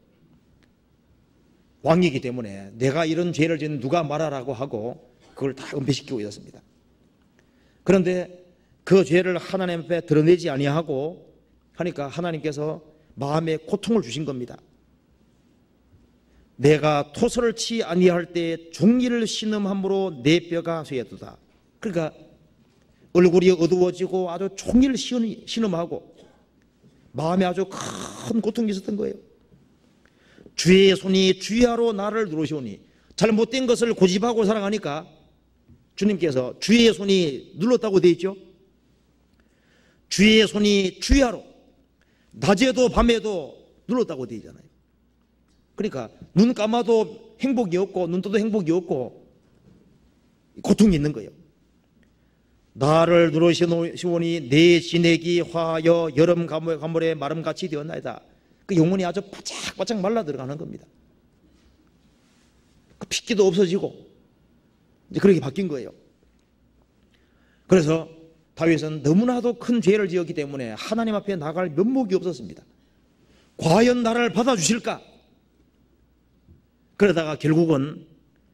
왕이기 때문에 내가 이런 죄를 지은 누가 말하라고 하고 그걸 다 은폐시키고 있었습니다. 그런데 그 죄를 하나님 앞에 드러내지 아니하고 하니까 하나님께서 마음에 고통을 주신 겁니다. 내가 토설을 치 아니할 때에 종리를 신음함으로 내 뼈가 쇠하도다. 그러니까 얼굴이 어두워지고 아주 종리를 신음하고 마음에 아주 큰 고통이 있었던 거예요. 주의 손이 주야로 나를 누르시오니, 잘못된 것을 고집하고 살아가니까 주님께서 주의 손이 눌렀다고 되어 있죠. 주의 손이 주야로 낮에도 밤에도 눌렀다고 되어 있잖아요. 그러니까 눈 감아도 행복이 없고 눈 떠도 행복이 없고 고통이 있는 거예요. 나를 누르시오니 내 진액이 화하여 여름 가물의 마름같이 되었나이다. 그 영혼이 아주 바짝바짝 말라 들어가는 겁니다. 그 핏기도 없어지고 이제 그렇게 바뀐 거예요. 그래서 다윗은 너무나도 큰 죄를 지었기 때문에 하나님 앞에 나갈 면목이 없었습니다. 과연 나를 받아주실까? 그러다가 결국은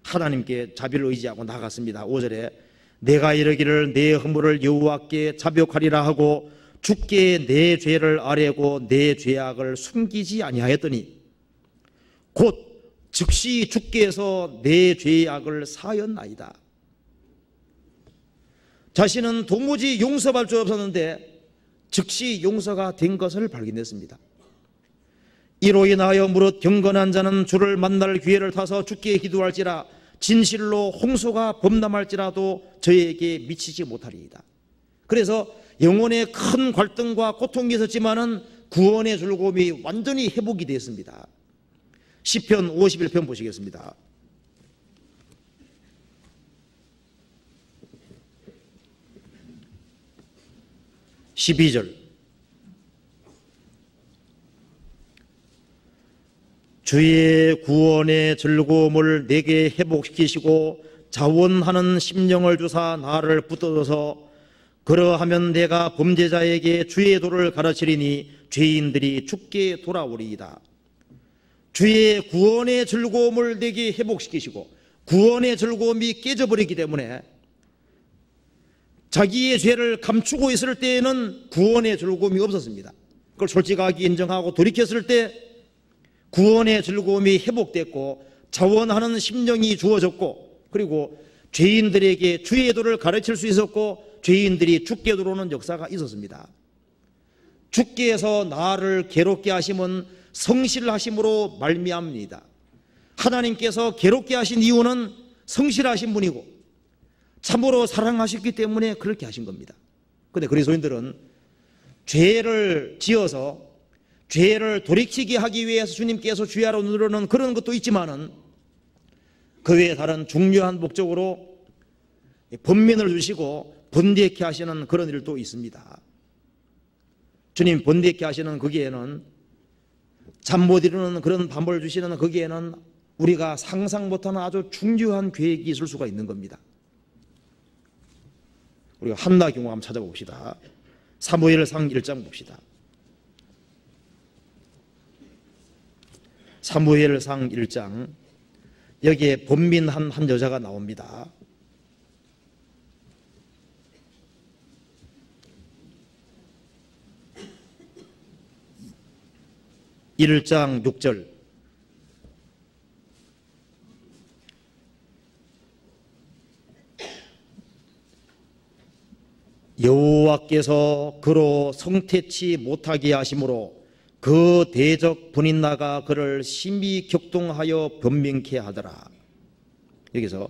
하나님께 자비를 의지하고 나갔습니다. 5절에 내가 이르기를 내 허물을 여호와께 자복하리라 하고 주께 내 죄를 아뢰고 내 죄악을 숨기지 아니하였더니 곧 즉시 주께서 내 죄악을 사하였나이다. 자신은 도무지 용서할 수 없었는데 즉시 용서가 된 것을 발견했습니다. 이로 인하여 무릇 경건한 자는 주를 만날 기회를 타서 주께 기도할지라 진실로 홍수가 범람할지라도 저에게 미치지 못하리이다. 그래서 영혼의 큰 갈등과 고통이 있었지만은 구원의 즐거움이 완전히 회복이 됐습니다. 시편 51편 보시겠습니다. 12절. 주의 구원의 즐거움을 내게 회복시키시고 자원하는 심령을 주사 나를 붙들어서 그러하면 내가 범죄자에게 주의 도를 가르치리니 죄인들이 죽게 돌아오리이다. 주의 구원의 즐거움을 내게 회복시키시고 구원의 즐거움이 깨져버리기 때문에 자기의 죄를 감추고 있을 때에는 구원의 즐거움이 없었습니다. 그걸 솔직하게 인정하고 돌이켰을 때 구원의 즐거움이 회복됐고 자원하는 심령이 주어졌고 그리고 죄인들에게 주의 도를 가르칠 수 있었고 죄인들이 죽게 들어오는 역사가 있었습니다. 주께 해서 나를 괴롭게 하심은 성실하심으로 말미암습니다. 하나님께서 괴롭게 하신 이유는 성실하신 분이고 참으로 사랑하셨기 때문에 그렇게 하신 겁니다. 그런데 그리스도인들은 죄를 지어서 죄를 돌이키게 하기 위해서 주님께서 주야로 누르는 그런 것도 있지만은 그 외에 다른 중요한 목적으로 번민을 주시고 번뇌케 하시는 그런 일도 있습니다. 주님 번뇌케 하시는 거기에는 잠 못 이루는 그런 밤을 주시는 거기에는 우리가 상상 못하는 아주 중요한 계획이 있을 수가 있는 겁니다. 우리가 한나 경우 한번 찾아봅시다. 사무엘상 1장 봅시다. 사무엘상 1장 여기에 번민한 한 여자가 나옵니다. 1장 6절. 여호와께서 그로 성태치 못하게 하심으로 그 대적 분인나가 그를 심히 격동하여 변명케 하더라. 여기서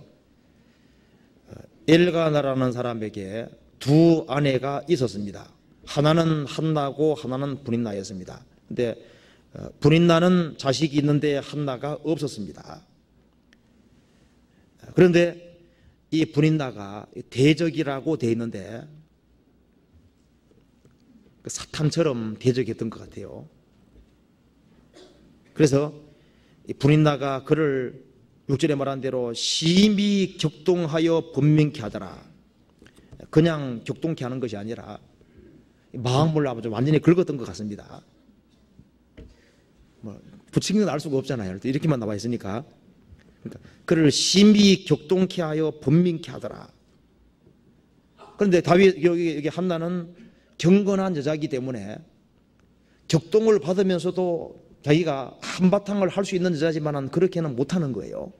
엘가나라는 사람에게 두 아내가 있었습니다. 하나는 한나고 하나는 분인나였습니다. 근데 분인나는 자식이 있는데 한나가 없었습니다. 그런데 이 분인나가 대적이라고 되어 있는데 사탄처럼 대적했던 것 같아요. 그래서 분인나가 그를 6절에 말한 대로 심히 격동하여 분명케 하더라. 그냥 격동케 하는 것이 아니라 마음을 아주 완전히 긁었던 것 같습니다. 뭐 붙인 건 알 수가 없잖아요. 이렇게만 나와 있으니까. 그러니까 그를 심히 격동케 하여 분명케 하더라. 그런데 다윗 여기 한나는 경건한 여자이기 때문에 격동을 받으면서도 자기가 한바탕을 할 수 있는 여자지만 그렇게는 못하는 거예요.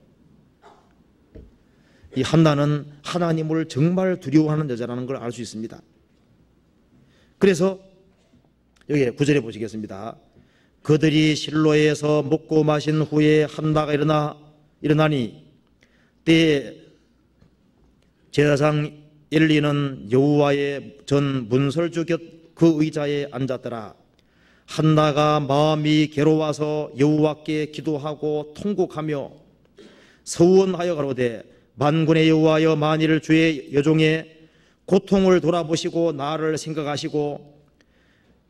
이 한나는 하나님을 정말 두려워하는 여자라는 걸 알 수 있습니다. 그래서 여기 9절에 보시겠습니다. 그들이 실로에서 먹고 마신 후에 한나가 일어나니 때에 제사장 엘리는 여호와의 전 문설주 곁 그 의자에 앉았더라. 한나가 마음이 괴로워서 여호와께 기도하고 통곡하며 서원하여 가로되 만군의 여호와여 만일 주의 여종의 고통을 돌아보시고 나를 생각하시고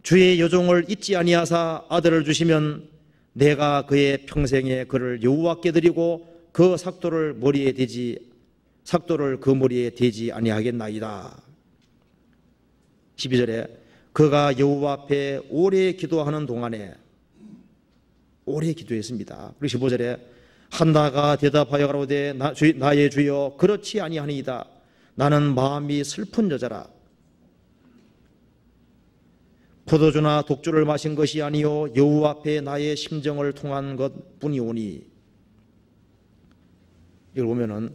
주의 여종을 잊지 아니하사 아들을 주시면 내가 그의 평생에 그를 여호와께 드리고 그 삭도를 그 머리에 대지 아니하겠나이다. 12절에 그가 여호와 앞에 오래 기도하는 동안에 오래 기도했습니다. 그리고 15절에 한나가 대답하여 가로되 나의 주여 그렇지 아니하니이다. 나는 마음이 슬픈 여자라. 포도주나 독주를 마신 것이 아니요 여호와 앞에 나의 심정을 통한 것뿐이오니. 이걸 보면은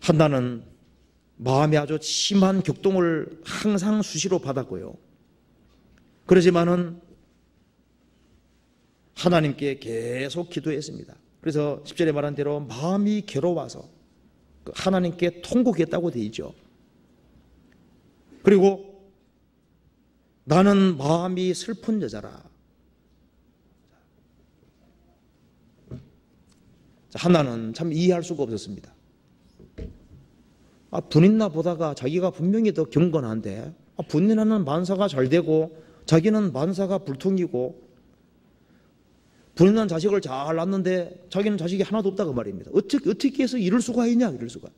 한나는 마음에 아주 심한 격동을 항상 수시로 받았고요. 그러지만은 하나님께 계속 기도했습니다. 그래서 10절에 말한 대로 마음이 괴로워서 하나님께 통곡했다고 되어 있죠. 그리고 나는 마음이 슬픈 여자라. 한나는 참 이해할 수가 없었습니다. 분인나 보다가 자기가 분명히 더 경건한데 분인나는 만사가 잘 되고 자기는 만사가 불통이고, 분인나는 자식을 잘 낳는데 자기는 자식이 하나도 없다 그 말입니다. 어떻게 해서 이럴 수가 있냐, 이럴 수가.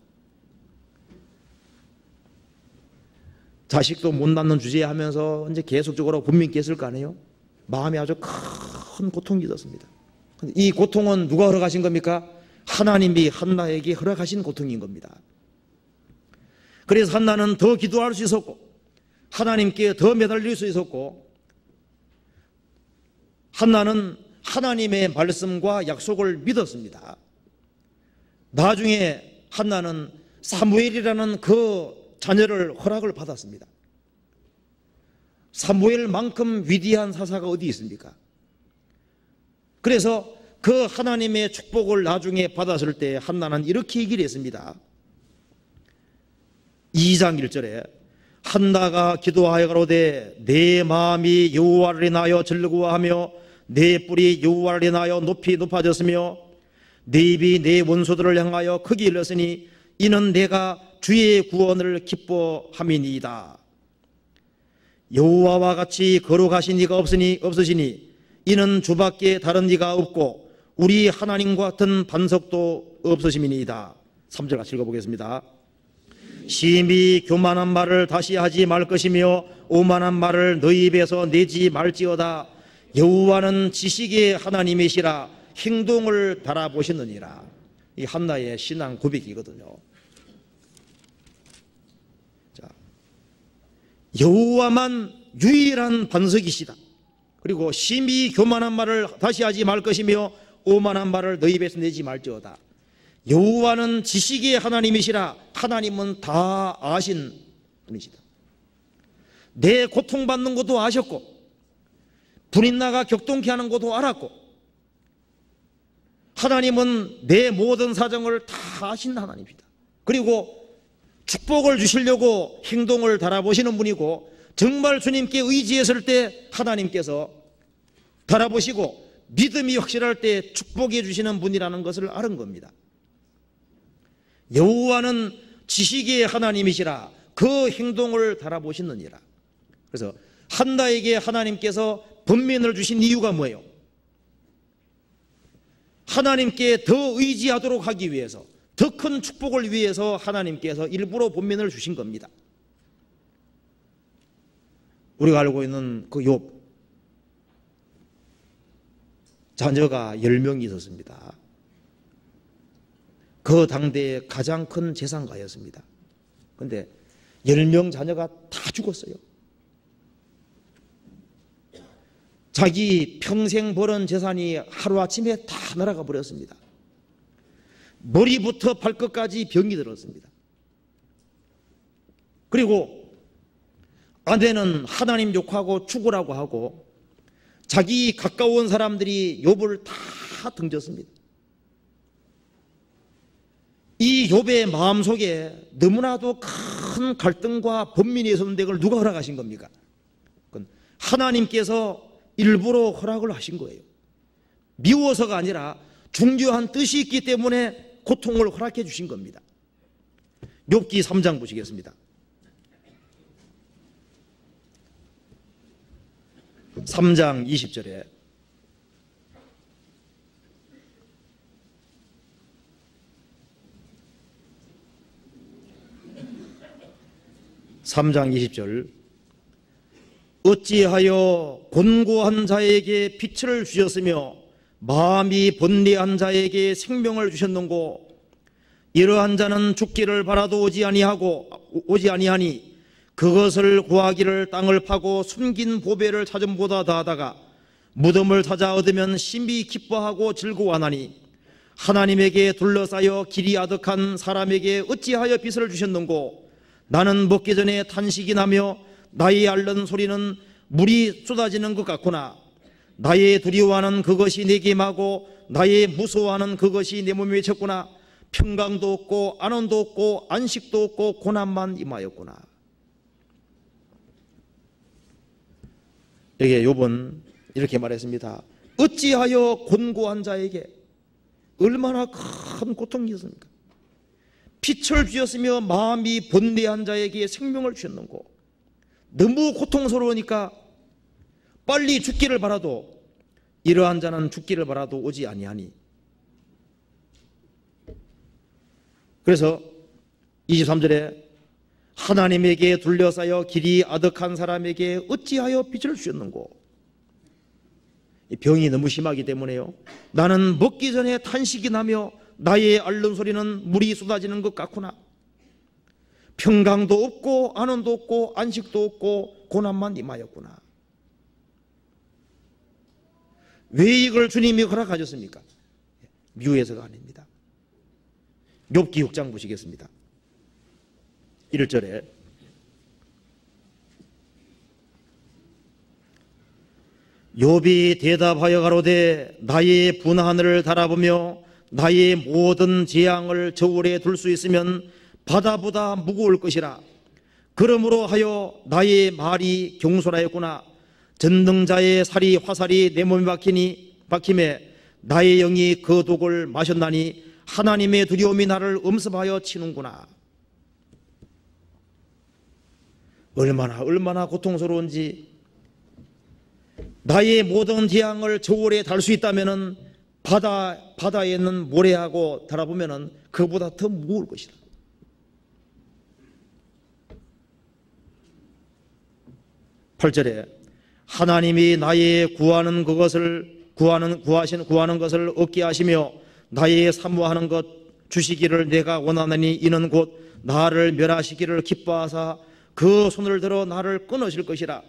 자식도 못 낳는 주제에 하면서 이제 계속적으로 분민께 했을 거 아니에요. 마음이 아주 큰 고통이 있었습니다. 이 고통은 누가 허락하신 겁니까? 하나님이 한나에게 허락하신 고통인 겁니다. 그래서 한나는 더 기도할 수 있었고, 하나님께 더 매달릴 수 있었고, 한나는 하나님의 말씀과 약속을 믿었습니다. 나중에 한나는 사무엘이라는 그 자녀를 허락을 받았습니다. 사무엘만큼 위대한 사사가 어디 있습니까? 그래서 그 하나님의 축복을 나중에 받았을 때 한나는 이렇게 얘기를 했습니다. 2장 1절에 한나가 기도하여 가로되 내 마음이 여호와를 인하여 즐거워하며 내 뿔이 여호와를 인하여 높이 높아졌으며 내 입이 내 원수들을 향하여 크게 일렀으니 이는 내가 주의 구원을 기뻐함이니이다. 여호와와 같이 거룩하신 이가 없으시니 이는 주밖에 다른 이가 없고 우리 하나님과 같은 반석도 없으심이니이다. 3절 같이 읽어보겠습니다. 심히 교만한 말을 다시 하지 말 것이며 오만한 말을 너희 입에서 내지 말지어다. 여호와는 지식의 하나님이시라 행동을 달아보시느니라. 이 한나의 신앙 고백이거든요. 자, 여호와만 유일한 반석이시다. 그리고 심히 교만한 말을 다시 하지 말 것이며 오만한 말을 너희 입에서 내지 말지어다. 여호와는 지식의 하나님이시라. 하나님은 다 아신 분이시다. 내 고통받는 것도 아셨고 분인나가 격동케 하는 것도 알았고 하나님은 내 모든 사정을 다 아신 하나님이다. 그리고 축복을 주시려고 행동을 달아보시는 분이고 정말 주님께 의지했을 때 하나님께서 달아보시고 믿음이 확실할 때 축복해 주시는 분이라는 것을 아는 겁니다. 여호와는 지식의 하나님이시라 그 행동을 달아보시느니라. 그래서 한나에게 하나님께서 번민을 주신 이유가 뭐예요? 하나님께 더 의지하도록 하기 위해서, 더 큰 축복을 위해서 하나님께서 일부러 번민을 주신 겁니다. 우리가 알고 있는 그 욥, 자녀가 10명이 있었습니다. 그 당대의 가장 큰 재산가였습니다. 그런데 10명 자녀가 다 죽었어요. 자기 평생 벌은 재산이 하루아침에 다 날아가 버렸습니다. 머리부터 발끝까지 병이 들었습니다. 그리고 아내는 하나님 욕하고 죽으라고 하고 자기 가까운 사람들이 욥을 다 등졌습니다. 이 욥의 마음속에 너무나도 큰 갈등과 번민이 있었는데 그걸 누가 허락하신 겁니까? 그건 하나님께서 일부러 허락을 하신 거예요. 미워서가 아니라 중요한 뜻이 있기 때문에 고통을 허락해 주신 겁니다. 욥기 3장 보시겠습니다. 3장 20절에 어찌하여 곤고한 자에게 빛을 주셨으며 마음이 번뇌한 자에게 생명을 주셨는고 이러한 자는 죽기를 바라도 오지 아니하니 그것을 구하기를 땅을 파고 숨긴 보배를 찾음보다 더하다가 무덤을 찾아 얻으면 심히 기뻐하고 즐거워하나니 하나님에게 둘러싸여 길이 아득한 사람에게 어찌하여 빛을 주셨는고 나는 먹기 전에 탄식이 나며 나의 앓는 소리는 물이 쏟아지는 것 같구나. 나의 두려워하는 그것이 내게 임하고 나의 무서워하는 그것이 내 몸에 쳤구나. 평강도 없고 안원도 없고 안식도 없고 고난만 임하였구나. 여기에 욥은 이렇게 말했습니다. 어찌하여 곤고한 자에게 얼마나 큰 고통이 있습니까? 빛을 주셨으며 마음이 번뇌한 자에게 생명을 주셨는고, 너무 고통스러우니까 빨리 죽기를 바라도 이러한 자는 죽기를 바라도 오지 아니하니. 그래서 23절에 하나님에게 둘러싸여 길이 아득한 사람에게 어찌하여 빛을 주셨는고. 병이 너무 심하기 때문에요, 나는 먹기 전에 탄식이 나며 나의 앓는 소리는 물이 쏟아지는 것 같구나. 평강도 없고 안원도 없고 안식도 없고 고난만 임하였구나. 왜 이걸 주님이 허락하셨습니까? 미워해서가 아닙니다. 욥기 6장 보시겠습니다. 1절에 욥이 대답하여 가로되 나의 분하늘을 달아보며 나의 모든 재앙을 저울에 둘 수 있으면 바다보다 무거울 것이라. 그러므로 하여 나의 말이 경솔하였구나. 전능자의 살이 화살이 내 몸에 박힘에 나의 영이 그 독을 마셨나니 하나님의 두려움이 나를 엄습하여 치는구나. 얼마나 고통스러운지. 나의 모든 재앙을 저울에 달 수 있다면은 바다에 있는 모래하고 달아보면은 그보다 더 무거울 것이다. (8절에) 하나님이 나의 구하는 것을 얻게 하시며 나의 사모하는 것 주시기를 내가 원하노니 이는 곧 나를 멸하시기를 기뻐하사 그 손을 들어 나를 끊으실 것이라.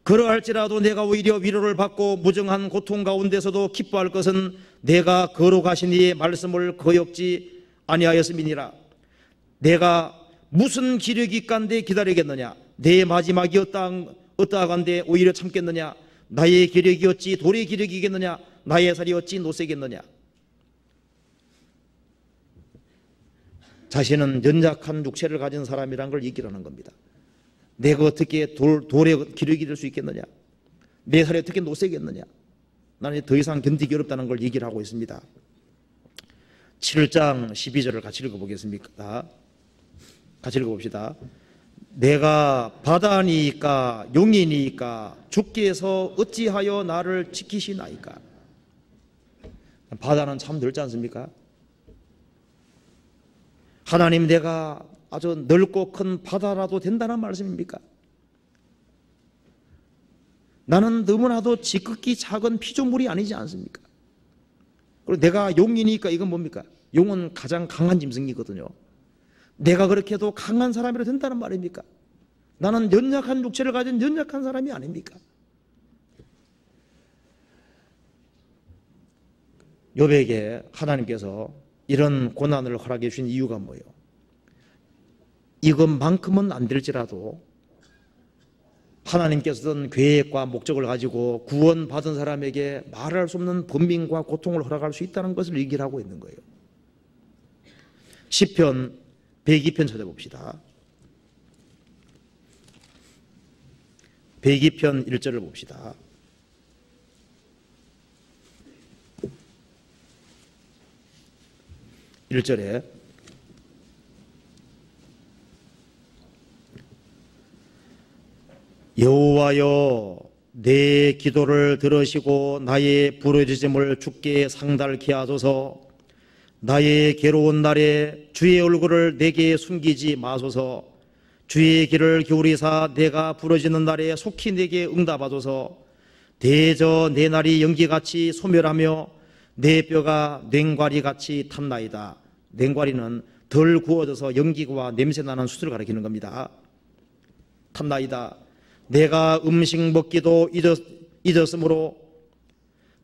그러할지라도 내가 오히려 위로를 받고 무정한 고통 가운데서도 기뻐할 것은 내가 거룩하신 이의 말씀을 거역지 아니하였음이니라. 내가 무슨 기력이 깐데 기다리겠느냐? 내 마지막이 어떠하간데 오히려 참겠느냐? 나의 기력이 어찌 돌의 기력이겠느냐? 나의 살이 어찌 노쇠겠느냐? 자신은 연약한 육체를 가진 사람이란 걸 얘기하는 겁니다. 내가 어떻게 돌의 기력이 될 수 있겠느냐? 내 살이 어떻게 노쇠겠느냐? 나는 더 이상 견디기 어렵다는 걸 얘기를 하고 있습니다. 7장 12절을 같이 읽어보겠습니까? 같이 읽어봅시다. 내가 바다니이까 용이니이까 주께서 어찌하여 나를 지키시나이까. 바다는 참 넓지 않습니까? 하나님, 내가 아주 넓고 큰 바다라도 된다는 말씀입니까? 나는 너무나도 지극히 작은 피조물이 아니지 않습니까? 그리고 내가 용이니까 이건 뭡니까? 용은 가장 강한 짐승이거든요. 내가 그렇게 해도 강한 사람이라 된다는 말입니까? 나는 연약한 육체를 가진 연약한 사람이 아닙니까? 욥에게 하나님께서 이런 고난을 허락해 주신 이유가 뭐예요? 이것만큼은 안 될지라도 하나님께서는 계획과 목적을 가지고 구원받은 사람에게 말할 수 없는 번민과 고통을 허락할 수 있다는 것을 얘기를 하고 있는 거예요. 시편 102편 찾아봅시다. 102편 1절을 봅시다. (1절에) 여호와여 내 기도를 들으시고 나의 부르짖음을 주께 상달케 하소서. 나의 괴로운 날에 주의 얼굴을 내게 숨기지 마소서. 주의 귀를 기울이사 내가 부르짖는 날에 속히 내게 응답하소서. 대저 내 날이 연기같이 소멸하며 내 뼈가 냉과리같이 탔나이다. 냉과리는 덜 구워져서 연기와 냄새나는 숯을 가리키는 겁니다. 탔나이다. 내가 음식 먹기도 잊었으므로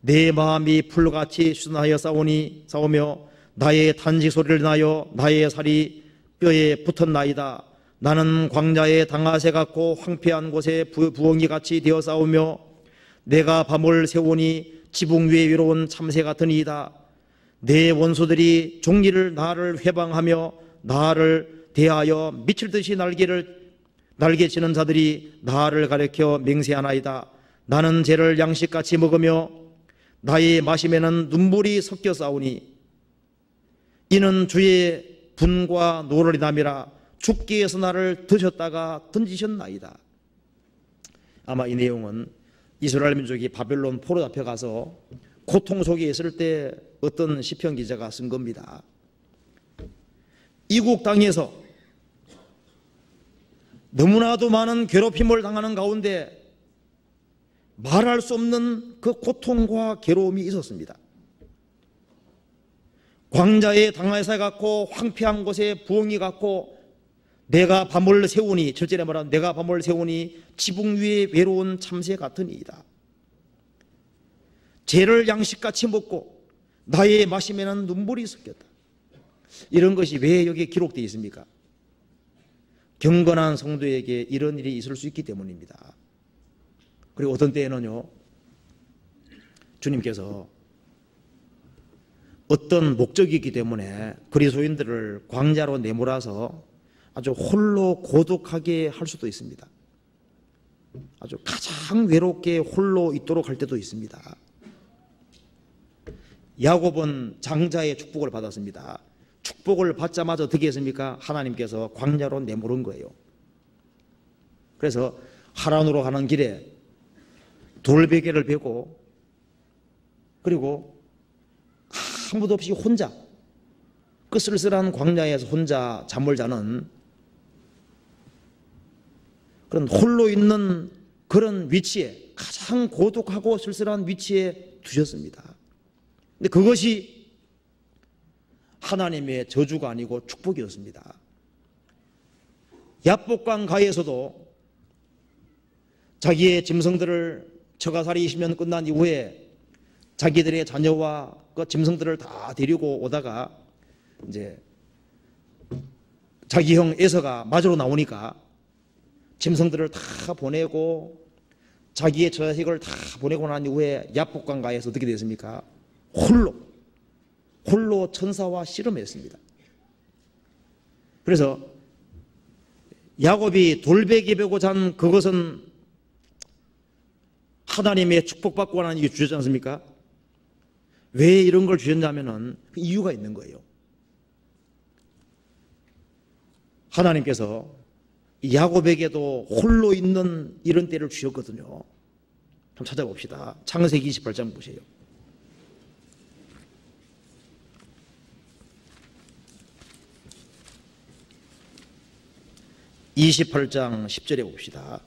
내 마음이 풀같이 수선하여 싸우며 나의 탄식 소리를 나여 나의 살이 뼈에 붙었나이다. 나는 광야의 당아새 같고 황폐한 곳에 부엉이같이 되어 싸우며 내가 밤을 새우니 지붕 위에 위로운 참새 같으니이다. 내 원수들이 종리를 나를 회방하며 나를 대하여 미칠 듯이 날개치는 자들이 나를 가리켜 맹세하나이다. 나는 죄를 양식같이 먹으며 나의 마심에는 눈물이 섞여 싸우니 이는 주의 분과 노를 인함이라 죽기 위해서 나를 드셨다가 던지셨나이다. 아마 이 내용은 이스라엘 민족이 바벨론 포로 잡혀가서 고통 속에 있을 때 어떤 시편 기자가 쓴 겁니다. 이국 땅에서 너무나도 많은 괴롭힘을 당하는 가운데 말할 수 없는 그 고통과 괴로움이 있었습니다. 광자에 당하사 같고 황폐한 곳에 부엉이 같고 내가 밤을 세우니, 7절에 말하면 내가 밤을 세우니 지붕 위에 외로운 참새 같으니이다. 죄를 양식같이 먹고 나의 마심에는 눈물이 섞였다. 이런 것이 왜 여기에 기록되어 있습니까? 경건한 성도에게 이런 일이 있을 수 있기 때문입니다. 그리고 어떤 때에는요, 주님께서 어떤 목적이 있기 때문에 그리스도인들을 광야로 내몰아서 아주 홀로 고독하게 할 수도 있습니다. 아주 가장 외롭게 홀로 있도록 할 때도 있습니다. 야곱은 장자의 축복을 받았습니다. 축복을 받자마자 어떻게 했습니까? 하나님께서 광야로 내모른 거예요. 그래서 하란으로 가는 길에 돌베개를 베고 그리고 아무도 없이 혼자 그 쓸쓸한 광야에서 혼자 잠을 자는 그런 홀로 있는 그런 위치에, 가장 고독하고 쓸쓸한 위치에 두셨습니다. 근데 그것이 하나님의 저주가 아니고 축복이었습니다. 야복강 가에서도 자기의 짐승들을 처가살이 20년 끝난 이후에 자기들의 자녀와 그 짐승들을 다 데리고 오다가 이제 자기 형 에서가 맞으러 나오니까 짐승들을 다 보내고 자기의 자식을 다 보내고 난 이후에 야복강가에서 어떻게 됐습니까? 홀로 천사와 씨름했습니다. 그래서 야곱이 돌베개 베고 잔 그것은 하나님의 축복받고 하는 이유 주셨지 않습니까? 왜 이런 걸 주셨냐면은 이유가 있는 거예요. 하나님께서 야곱에게도 홀로 있는 이런 때를 주셨거든요. 한번 찾아봅시다. 창세기 28장 보세요. 28장 10절에 봅시다.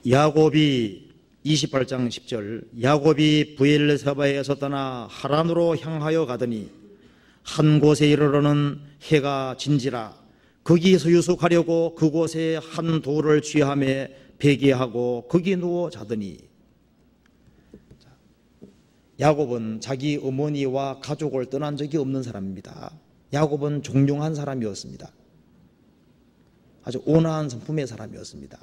야곱이 28장 10절 야곱이 브엘세바에서 떠나 하란으로 향하여 가더니 한 곳에 이르러는 해가 진지라 거기에서 유숙하려고 그곳에 한 돌을 취하며 베개하고 거기 누워 자더니 야곱은 자기 어머니와 가족을 떠난 적이 없는 사람입니다. 야곱은 종용한 사람이었습니다. 아주 온화한 성품의 사람이었습니다.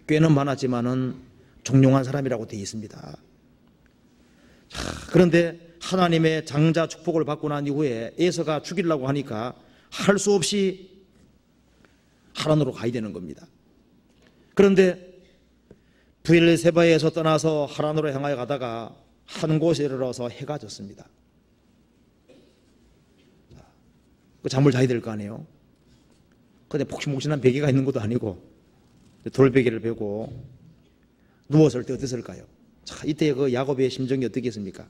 꽤는 많았지만은 종용한 사람이라고 되어 있습니다. 그런데 하나님의 장자 축복을 받고 난 이후에 에서가 죽이려고 하니까 할 수 없이 하란으로 가야 되는 겁니다. 그런데 브엘세바에서 떠나서 하란으로 향하여 가다가 한 곳에 이르러서 해가 졌습니다. 잠을 자야 될 거 아니에요. 그런데 폭신폭신한 베개가 있는 것도 아니고 돌베개를 베고 누웠을 때 어땠을까요? 자, 이때 그 야곱의 심정이 어떻겠습니까?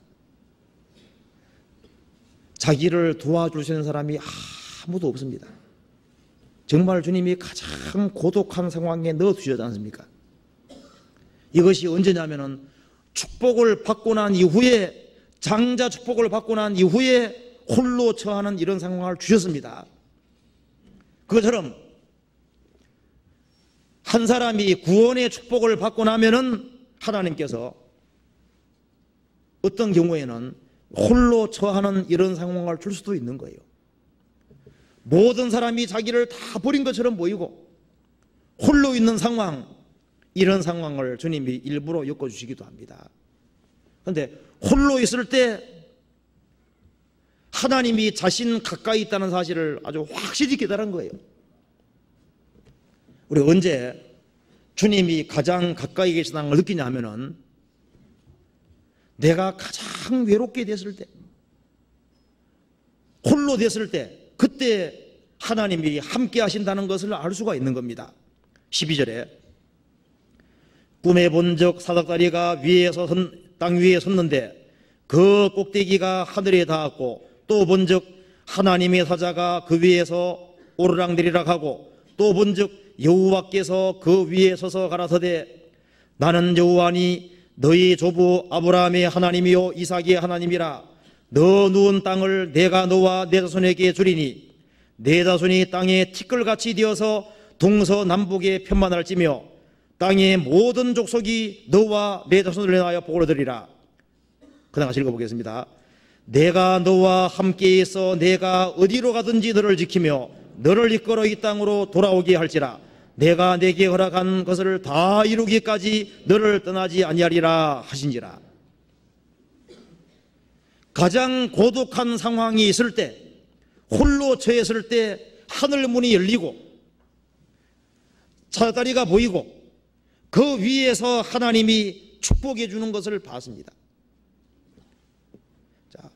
자기를 도와주시는 사람이 아무도 없습니다. 정말 주님이 가장 고독한 상황에 넣어주셨지 않습니까? 이것이 언제냐면은 축복을 받고 난 이후에, 장자 축복을 받고 난 이후에 홀로 처하는 이런 상황을 주셨습니다. 그것처럼 한 사람이 구원의 축복을 받고 나면은 하나님께서 어떤 경우에는 홀로 처하는 이런 상황을 줄 수도 있는 거예요. 모든 사람이 자기를 다 버린 것처럼 보이고 홀로 있는 상황, 이런 상황을 주님이 일부러 엮어주시기도 합니다. 그런데 홀로 있을 때 하나님이 자신 가까이 있다는 사실을 아주 확실히 깨달은 거예요. 우리 언제 주님이 가장 가까이 계시다는 걸 느끼냐 하면은 내가 가장 외롭게 됐을 때, 홀로 됐을 때, 그때 하나님이 함께 하신다는 것을 알 수가 있는 겁니다. 12절에 꿈에 본 적 사닥다리가 땅 위에 섰는데 그 꼭대기가 하늘에 닿았고, 또 본 적 하나님의 사자가 그 위에서 오르락내리락 하고, 또 본 적 여호와께서 그 위에 서서 가라사대 나는 여호와니 너희 조부 아브라함의 하나님이요 이삭의 하나님이라. 너 누운 땅을 내가 너와 내 자손에게 주리니 내 자손이 땅에 티끌같이 되어서 동서남북에 편만할지며 땅의 모든 족속이 너와 내 자손을 인하여 복을 얻으리라. 그 다음 같이 읽어보겠습니다. 내가 너와 함께 있어 내가 어디로 가든지 너를 지키며 너를 이끌어 이 땅으로 돌아오게 할지라. 내가 내게 허락한 것을 다 이루기까지 너를 떠나지 아니하리라 하신지라. 가장 고독한 상황이 있을 때, 홀로 처했을 때 하늘 문이 열리고 사닥다리가 보이고 그 위에서 하나님이 축복해 주는 것을 봤습니다. 자,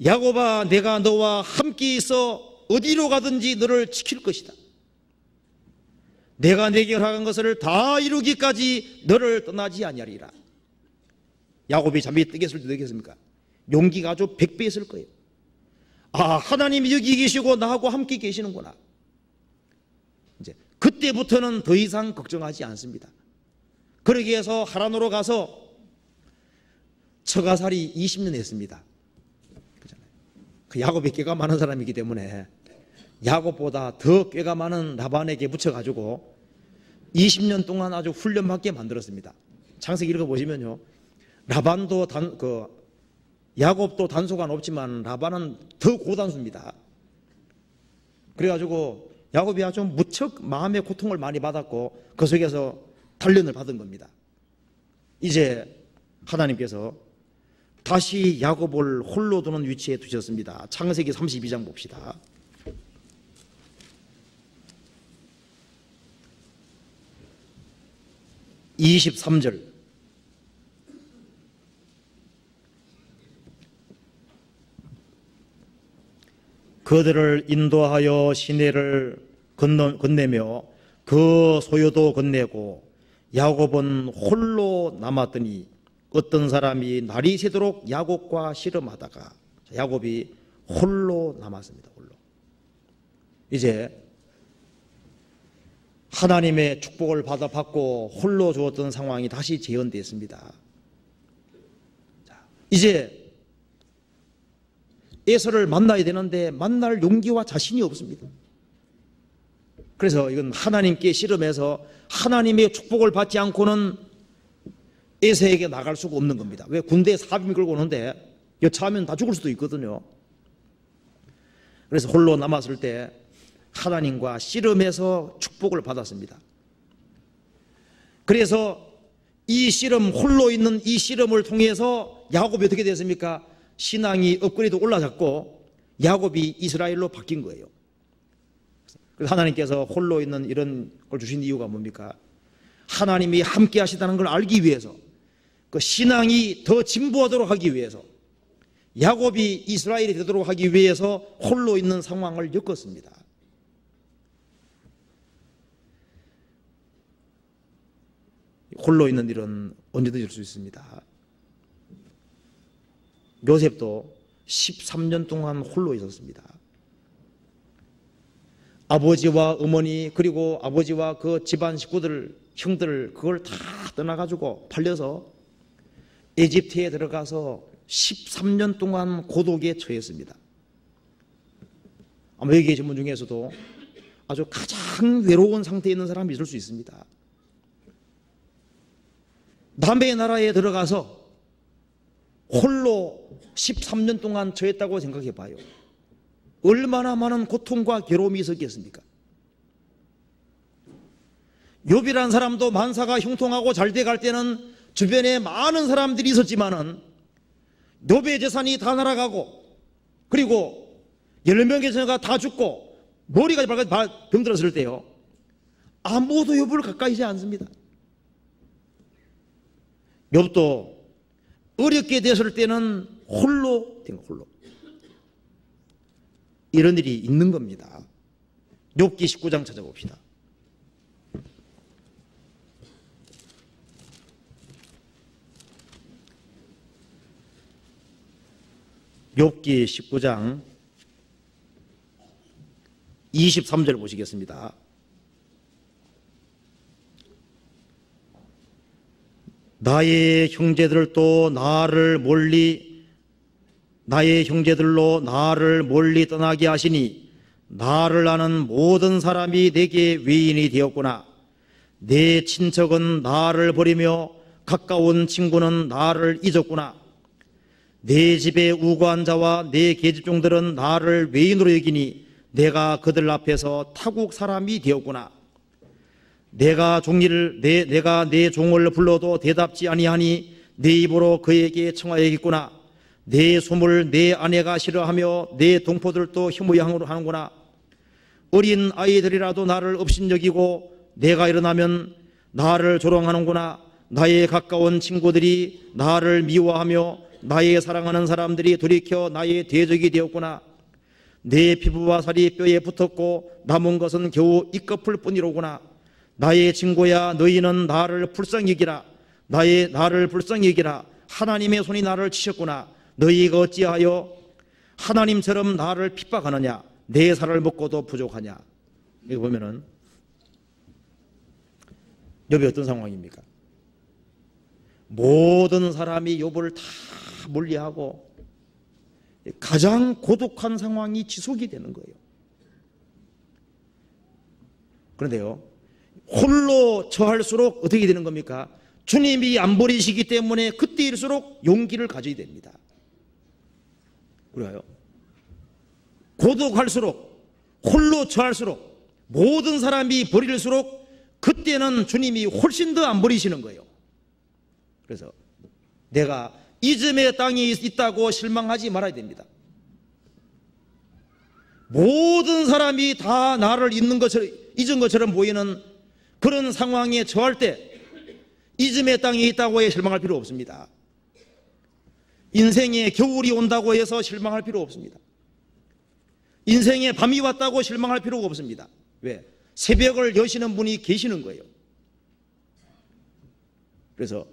야곱아 내가 너와 함께 있어 어디로 가든지 너를 지킬 것이다. 내가 내게 허락한 것을 다 이루기까지 너를 떠나지 아니하리라. 야곱이 잠이 뜨겠을 때 되겠습니까? 용기가 아주 100배 있을 거예요. 아, 하나님이 여기 계시고 나하고 함께 계시는구나. 이제 그때부터는 더 이상 걱정하지 않습니다. 그러기 위해서 하란으로 가서 처가살이 20년 했습니다. 그렇잖아요. 그 야곱이 꾀가 많은 사람이기 때문에 야곱보다 더 꾀가 많은 라반에게 붙여가지고 20년 동안 아주 훈련받게 만들었습니다. 창세기 읽어보시면요, 라반도 야곱도 단소가 높지만 라반은 더 고단수입니다. 그래가지고 야곱이 아주 무척 마음의 고통을 많이 받았고 그 속에서 단련을 받은 겁니다. 이제 하나님께서 다시 야곱을 홀로 두는 위치에 두셨습니다. 창세기 32장 봅시다. 23절. 그들을 인도하여 시내를 건네며 그 소유도 건네고 야곱은 홀로 남았더니 어떤 사람이 날이 새도록 야곱과 씨름하다가 야곱이 홀로 남았습니다. 홀로. 이제 하나님의 축복을 받고 홀로 주었던 상황이 다시 재현됐습니다. 이제 에서를 만나야 되는데 만날 용기와 자신이 없습니다. 그래서 이건 하나님께 씨름해서 하나님의 축복을 받지 않고는 에서에게 나갈 수가 없는 겁니다. 왜? 군대에 사병이 끌고 오는데 여차하면 다 죽을 수도 있거든요. 그래서 홀로 남았을 때 하나님과 씨름해서 축복을 받았습니다. 그래서 이 씨름, 홀로 있는 이 씨름을 통해서 야곱이 어떻게 됐습니까? 신앙이 업그레이드 올라졌고 야곱이 이스라엘로 바뀐 거예요. 그래서 하나님께서 홀로 있는 이런 걸 주신 이유가 뭡니까? 하나님이 함께 하시다는 걸 알기 위해서, 그 신앙이 더 진보하도록 하기 위해서, 야곱이 이스라엘이 되도록 하기 위해서 홀로 있는 상황을 겪었습니다. 홀로 있는 일은 언제든지 있을 수 있습니다. 요셉도 13년 동안 홀로 있었습니다. 아버지와 어머니 그리고 아버지와 그 집안 식구들, 형들 그걸 다 떠나가지고 팔려서 에집트에 들어가서 13년 동안 고독에 처했습니다. 아마 여기 계신 분 중에서도 아주 가장 외로운 상태에 있는 사람이 있을 수 있습니다. 남의 나라에 들어가서 홀로 13년 동안 처했다고 생각해 봐요. 얼마나 많은 고통과 괴로움이 있었겠습니까? 욥이란 사람도 만사가 형통하고 잘 돼갈 때는 주변에 많은 사람들이 있었지만은 욥의 재산이 다 날아가고 그리고 10명의 자녀가 다 죽고 머리까지 병들었을 때요, 아무도 욥을 가까이 하지 않습니다. 욥도 어렵게 됐을 때는 홀로 된 거, 홀로. 이런 일이 있는 겁니다. 욥기 19장 찾아봅시다. 욥기 19장 23절 보시겠습니다. 나의 형제들로 나를 멀리 떠나게 하시니 나를 아는 모든 사람이 내게 외인이 되었구나. 내 친척은 나를 버리며 가까운 친구는 나를 잊었구나. 내 집에 우거한 자와 내 계집종들은 나를 외인으로 여기니 내가 그들 앞에서 타국 사람이 되었구나. 내가 내 종을 불러도 대답지 아니하니 내 입으로 그에게 청하여야겠구나. 내 숨을 내 아내가 싫어하며 내 동포들도 혐오하노라 하는구나. 어린 아이들이라도 나를 업신여기고 내가 일어나면 나를 조롱하는구나. 나의 가까운 친구들이 나를 미워하며 나의 사랑하는 사람들이 돌이켜 나의 대적이 되었구나. 내 피부와 살이 뼈에 붙었고 남은 것은 겨우 이꺼풀 뿐이로구나. 나의 친구야, 너희는 나를 불쌍히 여기라. 나를 불쌍히 여기라. 하나님의 손이 나를 치셨구나. 너희가 어찌하여 하나님처럼 나를 핍박하느냐. 내 살을 먹고도 부족하냐. 이거 보면은 욥이 어떤 상황입니까? 모든 사람이 욥을 다 멀리하고 가장 고독한 상황이 지속이 되는 거예요. 그런데요, 홀로 처할수록 어떻게 되는 겁니까? 주님이 안 버리시기 때문에 그때일수록 용기를 가져야 됩니다. 그래요. 고독할수록, 홀로 처할수록, 모든 사람이 버릴수록 그때는 주님이 훨씬 더 안 버리시는 거예요. 그래서 내가 이즘의 땅에 있다고 실망하지 말아야 됩니다. 모든 사람이 다 나를 잊은 것처럼 보이는 그런 상황에 처할 때 이즘의 땅에 있다고 해 실망할 필요 없습니다. 인생에 겨울이 온다고 해서 실망할 필요 없습니다. 인생에 밤이 왔다고 실망할 필요가 없습니다. 왜? 새벽을 여시는 분이 계시는 거예요. 그래서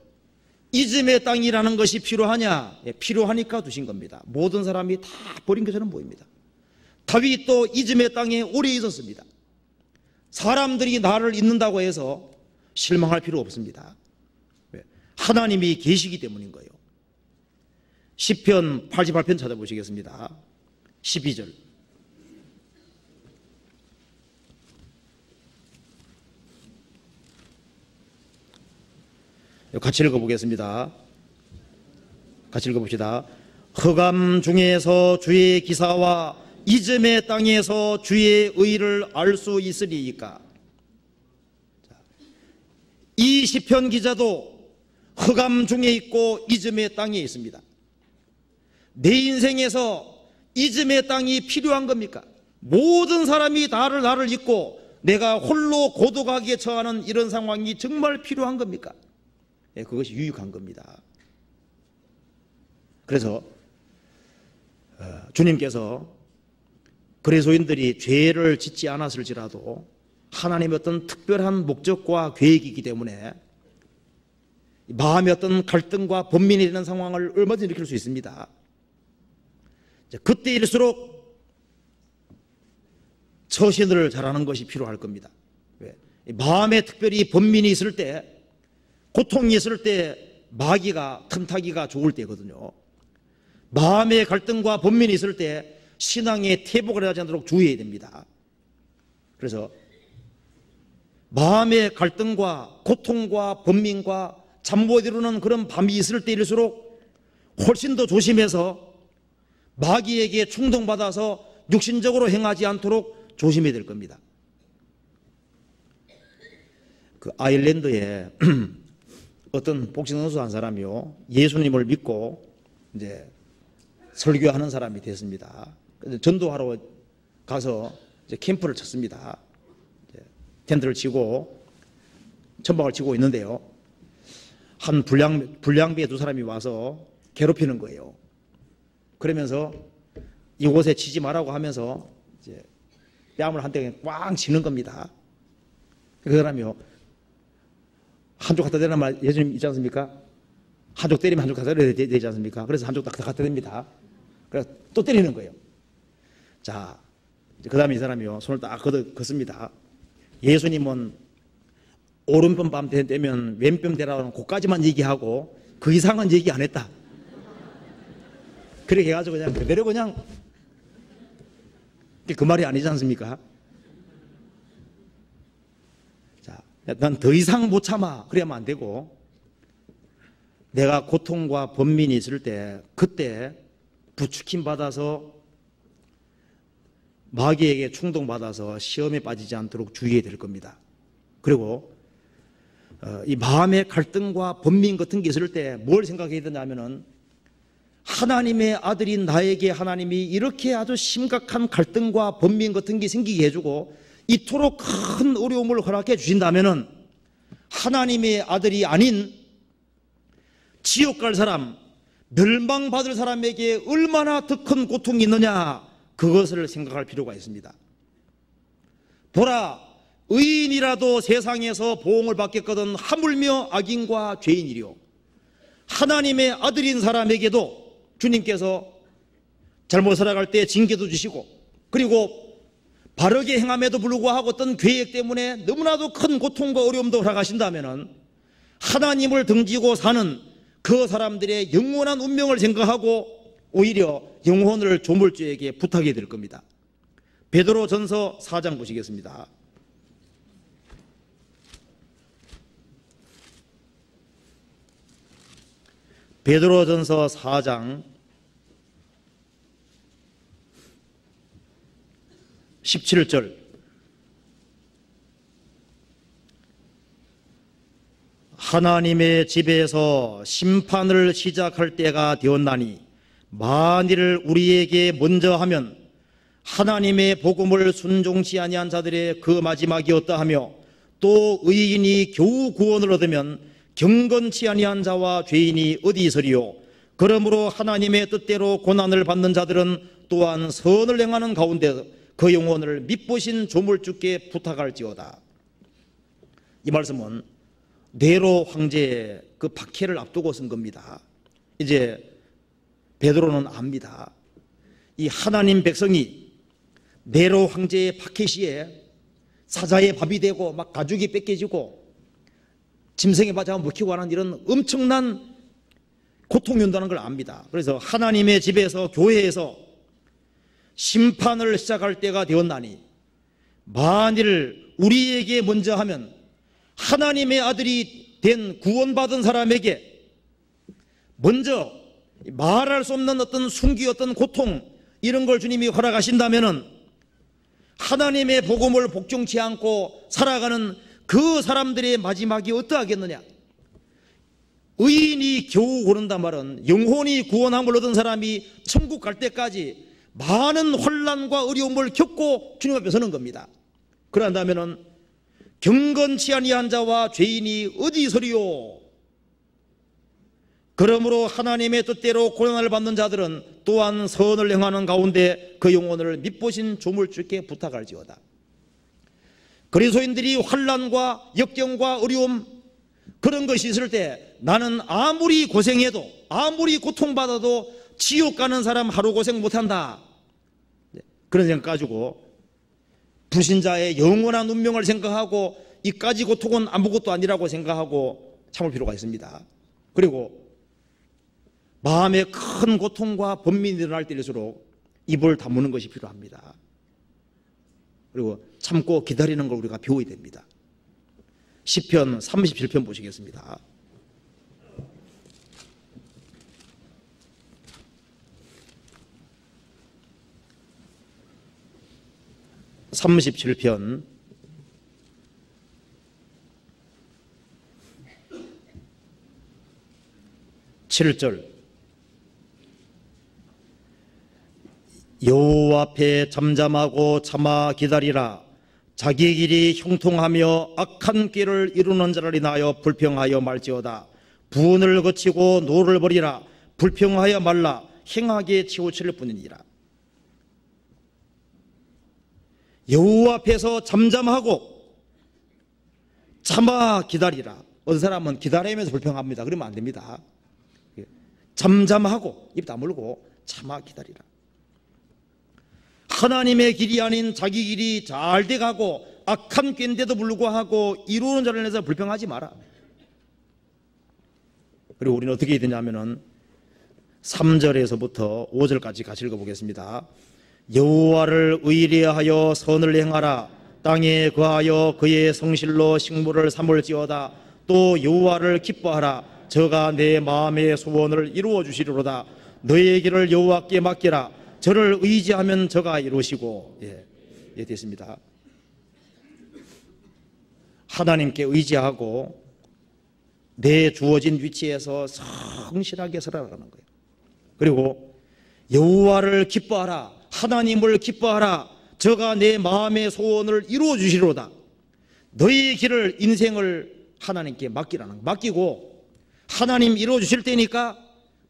이즘의 땅이라는 것이 필요하냐? 필요하니까 두신 겁니다. 모든 사람이 다 버린 것처럼 보입니다. 다윗도 이즘의 땅에 오래 있었습니다. 사람들이 나를 잊는다고 해서 실망할 필요 없습니다. 왜? 하나님이 계시기 때문인 거예요. 시편 88편 찾아보시겠습니다. 12절. 같이 읽어보겠습니다. 같이 읽어봅시다. 흑암 중에서 주의 기사와 이즘의 땅에서 주의 의를 알 수 있으리이까. 이 시편 기자도 흑암 중에 있고 이즘의 땅에 있습니다. 내 인생에서 이즘의 땅이 필요한 겁니까? 모든 사람이 나를 잊고 내가 홀로 고독하게 처하는 이런 상황이 정말 필요한 겁니까? 그것이 유익한 겁니다. 그래서 주님께서 그리스도인들이 죄를 짓지 않았을지라도 하나님의 어떤 특별한 목적과 계획이기 때문에 마음의 어떤 갈등과 번민이 되는 상황을 얼마든지 일으킬 수 있습니다. 그때일수록 처신을 잘하는 것이 필요할 겁니다. 왜? 마음에 특별히 번민이 있을 때, 고통이 있을 때 마귀가 틈타기가 좋을 때거든요. 마음의 갈등과 번민이 있을 때 신앙의 퇴복을 하지 않도록 주의해야 됩니다. 그래서 마음의 갈등과 고통과 번민과 잠 못 이루는 그런 밤이 있을 때일수록 훨씬 더 조심해서 마귀에게 충동받아서 육신적으로 행하지 않도록 조심해야 될 겁니다. 그 아일랜드에 어떤 복싱 선수 한 사람이요, 예수님을 믿고 이제 설교하는 사람이 됐습니다. 전도하러 가서 이제 캠프를 쳤습니다. 텐트를 치고 천막을 치고 있는데요. 한 불량배 두 사람이 와서 괴롭히는 거예요. 그러면서 이곳에 치지 말라고 하면서 이제 뺨을 한 대 꽝 치는 겁니다. 그 사람이요. 한쪽 갖다 대는 말 예전에 있지 않습니까? 한쪽 때리면 한쪽 갖다 대야 되지 않습니까? 그래서 한쪽 딱 갖다 댑니다. 그래서 또 때리는 거예요. 자, 그 다음에 이 사람이요. 손을 딱 걷습니다. 예수님은 오른편 뺨 대면 왼편 대라는 그까지만 얘기하고 그 이상은 얘기 안 했다. 그렇게 해가지고 그냥 그대로 그냥 그 말이 아니지 않습니까? 자, 난 더 이상 못 참아. 그래야만 안 되고 내가 고통과 번민이 있을 때 그때 부추김 받아서 마귀에게 충동받아서 시험에 빠지지 않도록 주의해야 될 겁니다. 그리고 이 마음의 갈등과 번민 같은 게 있을 때 뭘 생각해야 되냐면은 하나님의 아들인 나에게 하나님이 이렇게 아주 심각한 갈등과 번민 같은 게 생기게 해주고 이토록 큰 어려움을 허락해 주신다면은 하나님의 아들이 아닌 지옥 갈 사람, 멸망받을 사람에게 얼마나 더 큰 고통이 있느냐, 그것을 생각할 필요가 있습니다. 보라, 의인이라도 세상에서 보응을 받겠거든 하물며 악인과 죄인이리요. 하나님의 아들인 사람에게도 주님께서 잘못 살아갈 때 징계도 주시고, 그리고 바르게 행함에도 불구하고 어떤 계획 때문에 너무나도 큰 고통과 어려움도 허락하신다면 하나님을 등지고 사는 그 사람들의 영원한 운명을 생각하고 오히려 영혼을 조물주에게 부탁이 될 겁니다. 베드로전서 4장 보시겠습니다. 베드로전서 4장 17절. 하나님의 집에서 심판을 시작할 때가 되었나니 만일 우리에게 먼저 하면 하나님의 복음을 순종치 아니한 자들의 그 마지막이 어떠하며 또 의인이 겨우 구원을 얻으면 경건치 아니한 자와 죄인이 어디 있으리요. 그러므로 하나님의 뜻대로 고난을 받는 자들은 또한 선을 행하는 가운데 그 영혼을 믿보신 조물주께 부탁할지어다. 이 말씀은 네로 황제의 그 박해를 앞두고 쓴 겁니다. 이제 베드로는 압니다. 이 하나님 백성이 네로 황제의 박해 시에 사자의 밥이 되고 막 가죽이 뺏겨지고 짐승에 맞아 먹히고 하는 이런 엄청난 고통이 온다는 걸 압니다. 그래서 하나님의 집에서 교회에서 심판을 시작할 때가 되었나니 만일 우리에게 먼저 하면 하나님의 아들이 된 구원받은 사람에게 먼저 말할 수 없는 어떤 순기, 어떤 고통, 이런 걸 주님이 허락하신다면은 하나님의 복음을 복종치 않고 살아가는 그 사람들의 마지막이 어떠하겠느냐. 의인이 겨우 오른단 말은 영혼이 구원함을 얻은 사람이 천국 갈 때까지 많은 혼란과 어려움을 겪고 주님 앞에 서는 겁니다. 그런다면은 경건치 아니한 자와 죄인이 어디 서리요. 그러므로 하나님의 뜻대로 고난을 받는 자들은 또한 선을 행하는 가운데 그 영혼을 믿보신 조물주께 부탁할지어다. 그리스도인들이 환난과 역경과 어려움 그런 것이 있을 때 나는 아무리 고생해도 아무리 고통받아도 지옥 가는 사람 하루 고생 못한다, 그런 생각 가지고 불신자의 영원한 운명을 생각하고 이까지 고통은 아무것도 아니라고 생각하고 참을 필요가 있습니다. 그리고 마음에 큰 고통과 번민이 일어날 때일수록 입을 다무는 것이 필요합니다. 그리고 참고 기다리는 걸 우리가 배워야 됩니다. 시편 37편 보시겠습니다. (37편) 7절. 여호와 앞에 잠잠하고 참아 기다리라. 자기 길이 형통하며 악한 길을 이루는 자를 인하여 불평하여 말지어다. 분을 거치고 노를 버리라. 불평하여 말라. 행하게 치우칠 뿐이니라. 여호와 앞에서 잠잠하고 참아 기다리라. 어떤 사람은 기다리면서 불평합니다. 그러면 안 됩니다. 잠잠하고 입 다물고 참아 기다리라. 하나님의 길이 아닌 자기 길이 잘 돼가고 악한 꾀인데도 불구하고 이루는 자를 내서 불평하지 마라. 그리고 우리는 어떻게 해야 되냐면은 3절에서부터 5절까지 같이 읽어보겠습니다. 여호와를 의뢰하여 선을 행하라. 땅에 거하여 그의 성실로 식물을 삼을지어다. 또 여호와를 기뻐하라. 저가 내 마음의 소원을 이루어 주시리로다. 너의 길을 여호와께 맡기라. 저를 의지하면 저가 이루시고. 예, 됐습니다. 하나님께 의지하고 내 주어진 위치에서 성실하게 살아가는 거예요. 그리고 여호와를 기뻐하라. 하나님을 기뻐하라. 저가 내 마음의 소원을 이루어 주시리로다. 너희 길을 인생을 하나님께 맡기라는 거. 맡기고 하나님 이루어 주실 때니까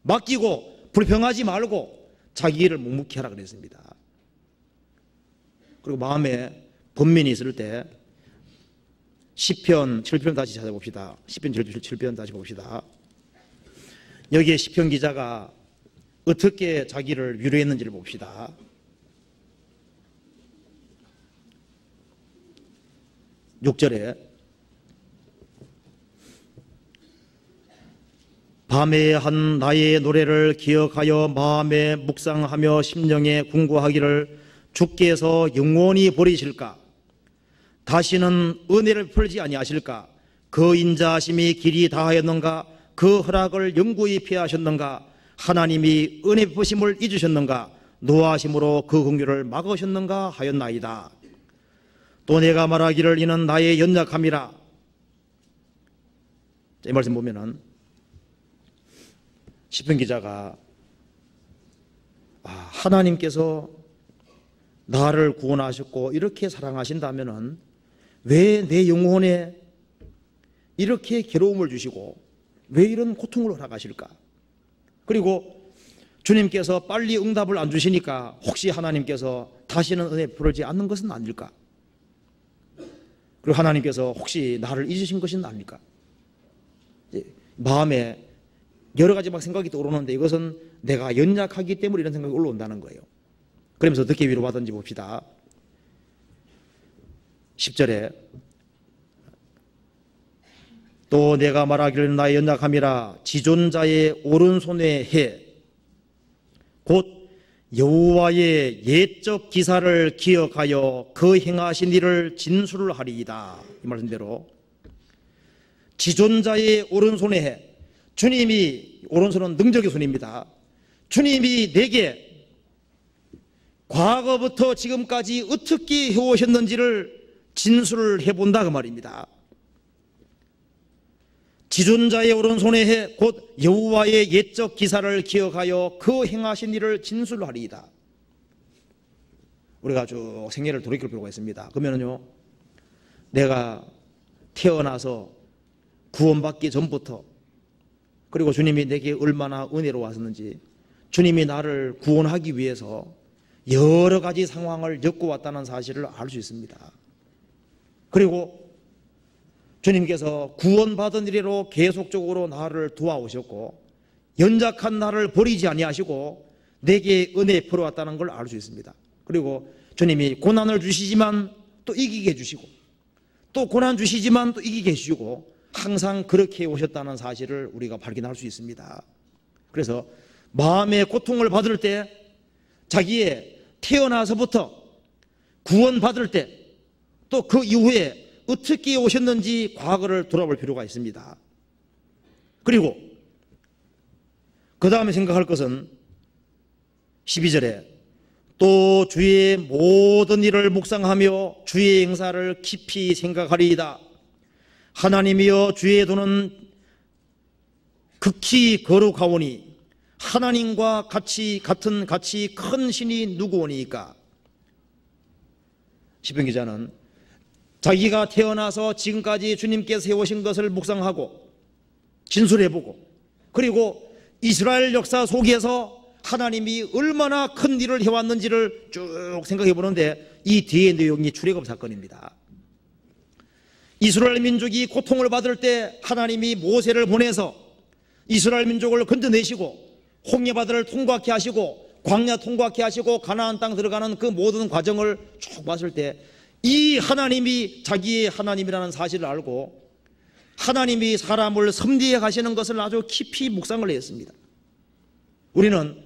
맡기고 불평하지 말고 자기 일을 묵묵히 하라 그랬습니다. 그리고 마음에 번민이 있을 때 시편 7편 다시 찾아봅시다. 시편 7편 다시 봅시다. 여기에 시편 기자가 어떻게 자기를 위로했는지를 봅시다. (6절에) 밤에 한 나의 노래를 기억하여 마음에 묵상하며 심령에 궁구하기를 주께서 영원히 버리실까? 다시는 은혜를 풀지 아니하실까? 그 인자하심이 길이 다하였는가? 그 허락을 영구히 피하셨는가? 하나님이 은혜 베푸심을 잊으셨는가? 노하심으로 그 긍휼을 막으셨는가 하였나이다. 또 내가 말하기를 이는 나의 연약함이라. 이 말씀 보면은 시편 기자가 하나님께서 나를 구원하셨고 이렇게 사랑하신다면은 왜 내 영혼에 이렇게 괴로움을 주시고 왜 이런 고통을 허락하실까? 그리고 주님께서 빨리 응답을 안 주시니까 혹시 하나님께서 다시는 은혜 베풀지 않는 것은 아닐까? 그리고 하나님께서 혹시 나를 잊으신 것은 아닐까? 마음에 여러 가지 막 생각이 떠오르는데 이것은 내가 연약하기 때문에 이런 생각이 올라온다는 거예요. 그러면서 어떻게 위로받은지 봅시다. 10절에 또 내가 말하기를 나의 연약함이라 지존자의 오른손의 해 곧 여호와의 옛적 기사를 기억하여 그 행하신 일을 진술을 하리이다. 이 말씀대로 지존자의 오른손의 해, 주님이 오른손은 능력의 손입니다. 주님이 내게 과거부터 지금까지 어떻게 해오셨는지를 진술을 해본다 그 말입니다. 지존자의 오른손의 해 곧 여호와의 옛적 기사를 기억하여 그 행하신 일을 진술하리이다. 우리가 쭉 생애를 돌이킬 필요가 있습니다. 그러면요, 내가 태어나서 구원받기 전부터 그리고 주님이 내게 얼마나 은혜로 왔었는지, 주님이 나를 구원하기 위해서 여러 가지 상황을 겪어왔다는 사실을 알 수 있습니다. 그리고 주님께서 구원받은 이래로 계속적으로 나를 도와오셨고 연약한 나를 버리지 아니하시고 내게 은혜 베풀어왔다는 걸 알 수 있습니다. 그리고 주님이 고난을 주시지만 또 이기게 해주시고 또 고난 주시지만 또 이기게 해주시고 항상 그렇게 오셨다는 사실을 우리가 발견할 수 있습니다. 그래서 마음의 고통을 받을 때 자기의 태어나서부터 구원받을 때 또 그 이후에 어떻게 오셨는지 과거를 돌아볼 필요가 있습니다. 그리고 그 다음에 생각할 것은 12절에 또 주의 모든 일을 묵상하며 주의 행사를 깊이 생각하리이다. 하나님이여 주의 도는 극히 거룩하오니 하나님과 같은 큰 신이 누구오니까? 시편 기자는 자기가 태어나서 지금까지 주님께서 세우신 것을 묵상하고 진술해보고, 그리고 이스라엘 역사 속에서 하나님이 얼마나 큰 일을 해왔는지를 쭉 생각해 보는데, 이 뒤의 내용이 출애굽 사건입니다. 이스라엘 민족이 고통을 받을 때 하나님이 모세를 보내서 이스라엘 민족을 건져내시고 홍해바다를 통과케 하시고 광야 통과케 하시고 가나안 땅 들어가는 그 모든 과정을 쭉 봤을 때 이 하나님이 자기의 하나님이라는 사실을 알고 하나님이 사람을 섭리해 가시는 것을 아주 깊이 묵상을 했습니다. 우리는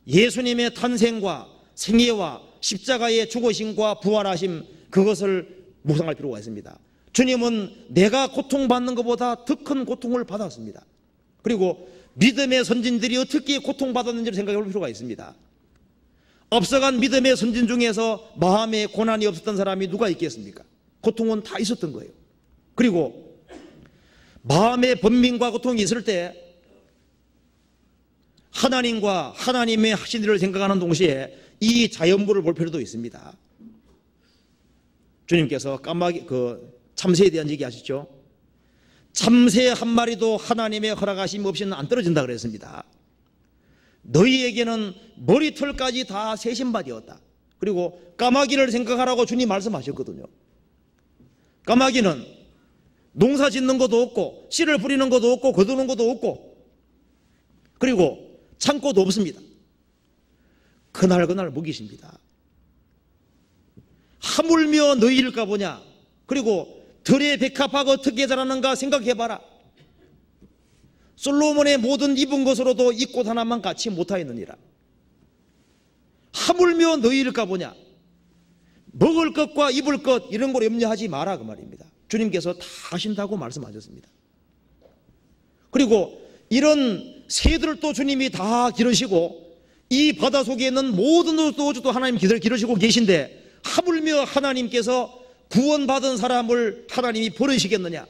예수님의 탄생과 생애와 십자가의 죽으심과 부활하심, 그것을 묵상할 필요가 있습니다. 주님은 내가 고통받는 것보다 더 큰 고통을 받았습니다. 그리고 믿음의 선진들이 어떻게 고통받았는지를 생각해 볼 필요가 있습니다. 앞서간 믿음의 선진 중에서 마음에 고난이 없었던 사람이 누가 있겠습니까? 고통은 다 있었던 거예요. 그리고 마음의 번민과 고통이 있을 때 하나님과 하나님의 하신 일을 생각하는 동시에 이 자연부를 볼 필요도 있습니다. 주님께서 참새에 대한 얘기 하시죠. 참새 한 마리도 하나님의 허락하심 없이는 안 떨어진다 그랬습니다. 너희에게는 머리털까지 다 새 신발이었다. 그리고 까마귀를 생각하라고 주님 말씀하셨거든요. 까마귀는 농사 짓는 것도 없고 씨를 뿌리는 것도 없고 거두는 것도 없고 그리고 창고도 없습니다. 그날 먹이십니다. 하물며 너희일까 보냐. 그리고 들의 백합화가 어떻게 자라는가 생각해봐라. 솔로몬의 모든 입은 것으로도 이 꽃 하나만 같이 못하였느니라. 하물며 너희일까 보냐. 먹을 것과 입을 것 이런 걸 염려하지 마라 그 말입니다. 주님께서 다 하신다고 말씀하셨습니다. 그리고 이런 새들을 또 주님이 다 기르시고 이 바다 속에 있는 모든 우주도 하나님 기르시고 계신데, 하물며 하나님께서 구원받은 사람을 하나님이 버리시겠느냐,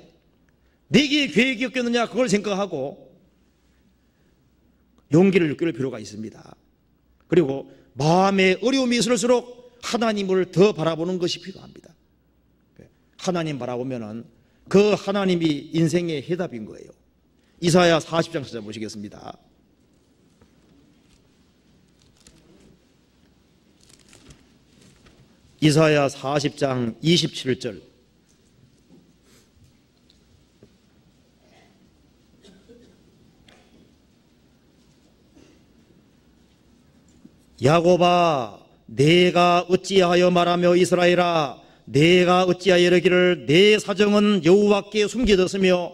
내게 계획이 없겠느냐, 그걸 생각하고 용기를 느낄 필요가 있습니다. 그리고 마음에 어려움이 있을수록 하나님을 더 바라보는 것이 필요합니다. 하나님 바라보면은 그 하나님이 인생의 해답인 거예요. 이사야 40장 찾아보시겠습니다. 이사야 40장 27절. 야곱아, 내가 어찌하여 말하며 이스라엘아, 내가 어찌하여 이르기를 내 사정은 여호와께 숨겨졌으며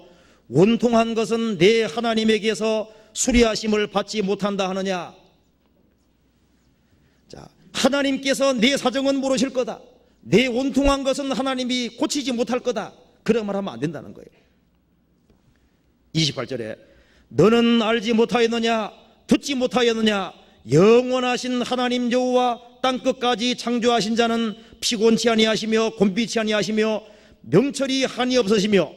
원통한 것은 내 하나님에게서 수리하심을 받지 못한다 하느냐. 자, 하나님께서 내 사정은 모르실 거다, 내 원통한 것은 하나님이 고치지 못할 거다, 그런 말 하면 안 된다는 거예요. 28절에 너는 알지 못하였느냐, 듣지 못하였느냐, 영원하신 하나님 여호와 땅끝까지 창조하신 자는 피곤치 아니하시며 곤비치 아니하시며 명철이 한이 없으시며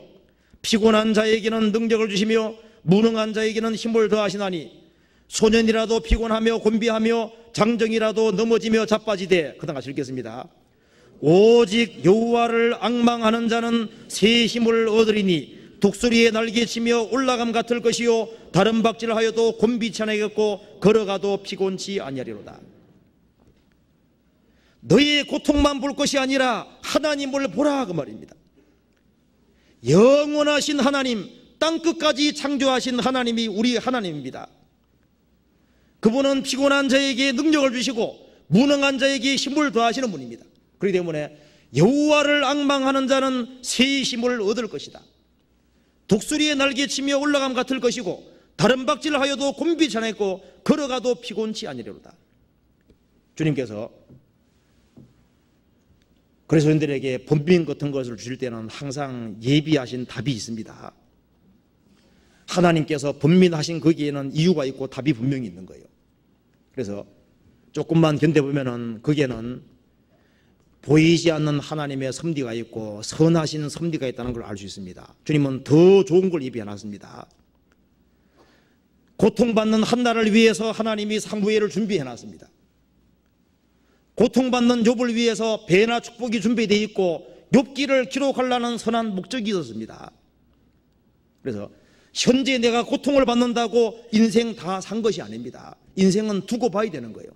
피곤한 자에게는 능력을 주시며 무능한 자에게는 힘을 더하시나니 소년이라도 피곤하며 곤비하며 장정이라도 넘어지며 자빠지되. 그 다음 같이 읽겠습니다. 오직 여호와를 앙망하는 자는 새 힘을 얻으리니 독수리의 날개치며 올라감 같을 것이요 다른 박질하여도 곤비치 아니하겠고 걸어가도 피곤치 아니하리로다. 너희의 고통만 볼 것이 아니라 하나님을 보라 그 말입니다. 영원하신 하나님, 땅끝까지 창조하신 하나님이 우리 하나님입니다. 그분은 피곤한 자에게 능력을 주시고 무능한 자에게 힘을 더하시는 분입니다. 그렇기 때문에 여호와를 앙망하는 자는 새 힘을 얻을 것이다. 독수리의 날개치며 올라감 같을 것이고 다른 박질하여도 곤비치 않겠고 걸어가도 피곤치 아니리로다. 주님께서 그리스도인들에게 번빈 같은 것을 주실 때는 항상 예비하신 답이 있습니다. 하나님께서 번민하신 거기에는 이유가 있고 답이 분명히 있는 거예요. 그래서 조금만 견뎌보면은 거기에는 보이지 않는 하나님의 섭리가 있고 선하신 섭리가 있다는 걸 알 수 있습니다. 주님은 더 좋은 걸 예비해놨습니다. 고통받는 한나를 위해서 하나님이 사무엘을 준비해 놨습니다. 고통받는 욥을 위해서 배나 축복이 준비되어 있고 욥기를 기록하려는 선한 목적이 있었습니다. 그래서 현재 내가 고통을 받는다고 인생 다 산 것이 아닙니다. 인생은 두고 봐야 되는 거예요.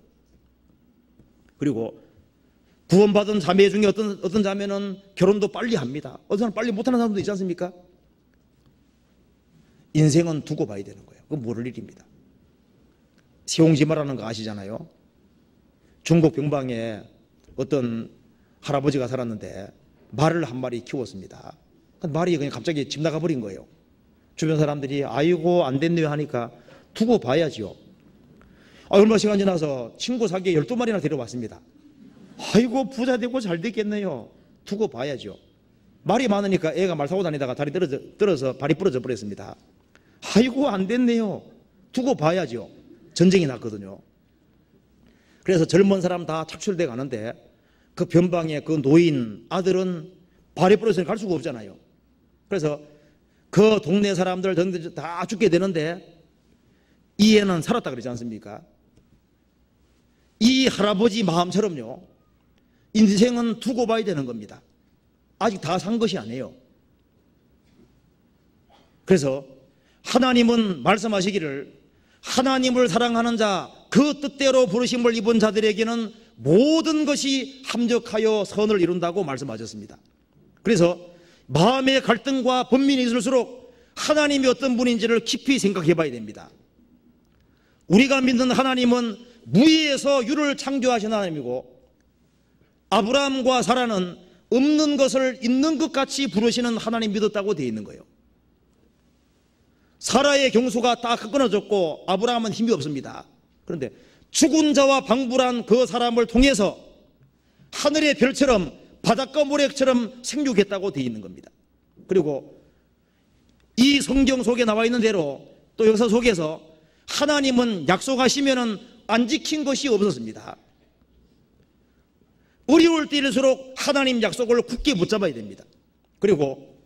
그리고 구원받은 자매 중에 어떤 자매는 결혼도 빨리 합니다. 어떤 사람 빨리 못하는 사람도 있지 않습니까? 인생은 두고 봐야 되는 거예요. 그건 모를 일입니다. 세옹지마라는 거 아시잖아요. 중국 병방에 어떤 할아버지가 살았는데 말을 한 마리 키웠습니다. 말이 그냥 갑자기 집 나가버린 거예요. 주변 사람들이 아이고 안 됐네요 하니까 두고 봐야지요. 얼마 시간 지나서 친구 사귀에 12마리나 데려왔습니다. 아이고 부자 되고 잘 됐겠네요. 두고 봐야죠. 말이 많으니까 애가 말 타고 다니다가 다리 떨어져 발이 부러져 버렸습니다. 아이고 안 됐네요. 두고 봐야죠. 전쟁이 났거든요. 그래서 젊은 사람 다 착출돼 가는데 그 변방에 그 노인 아들은 발이 부러져서 갈 수가 없잖아요. 그래서 그 동네 사람들 다 죽게 되는데 이 애는 살았다 그러지 않습니까? 이 할아버지 마음처럼요, 인생은 두고 봐야 되는 겁니다. 아직 다 산 것이 아니에요. 그래서 하나님은 말씀하시기를 하나님을 사랑하는 자, 그 뜻대로 부르심을 입은 자들에게는 모든 것이 합력하여 선을 이룬다고 말씀하셨습니다. 그래서 마음의 갈등과 번민이 있을수록 하나님이 어떤 분인지를 깊이 생각해 봐야 됩니다. 우리가 믿는 하나님은 무에서 유를 창조하신 하나님이고 아브라함과 사라는 없는 것을 있는 것 같이 부르시는 하나님 믿었다고 되어 있는 거예요. 사라의 경수가 딱 끊어졌고 아브라함은 힘이 없습니다. 그런데 죽은 자와 방불한 그 사람을 통해서 하늘의 별처럼 바닷가 모래처럼 생육했다고 되어 있는 겁니다. 그리고 이 성경 속에 나와 있는 대로 또 역사 속에서 하나님은 약속하시면은 안 지킨 것이 없었습니다. 어려울 때일수록 하나님 약속을 굳게 붙잡아야 됩니다. 그리고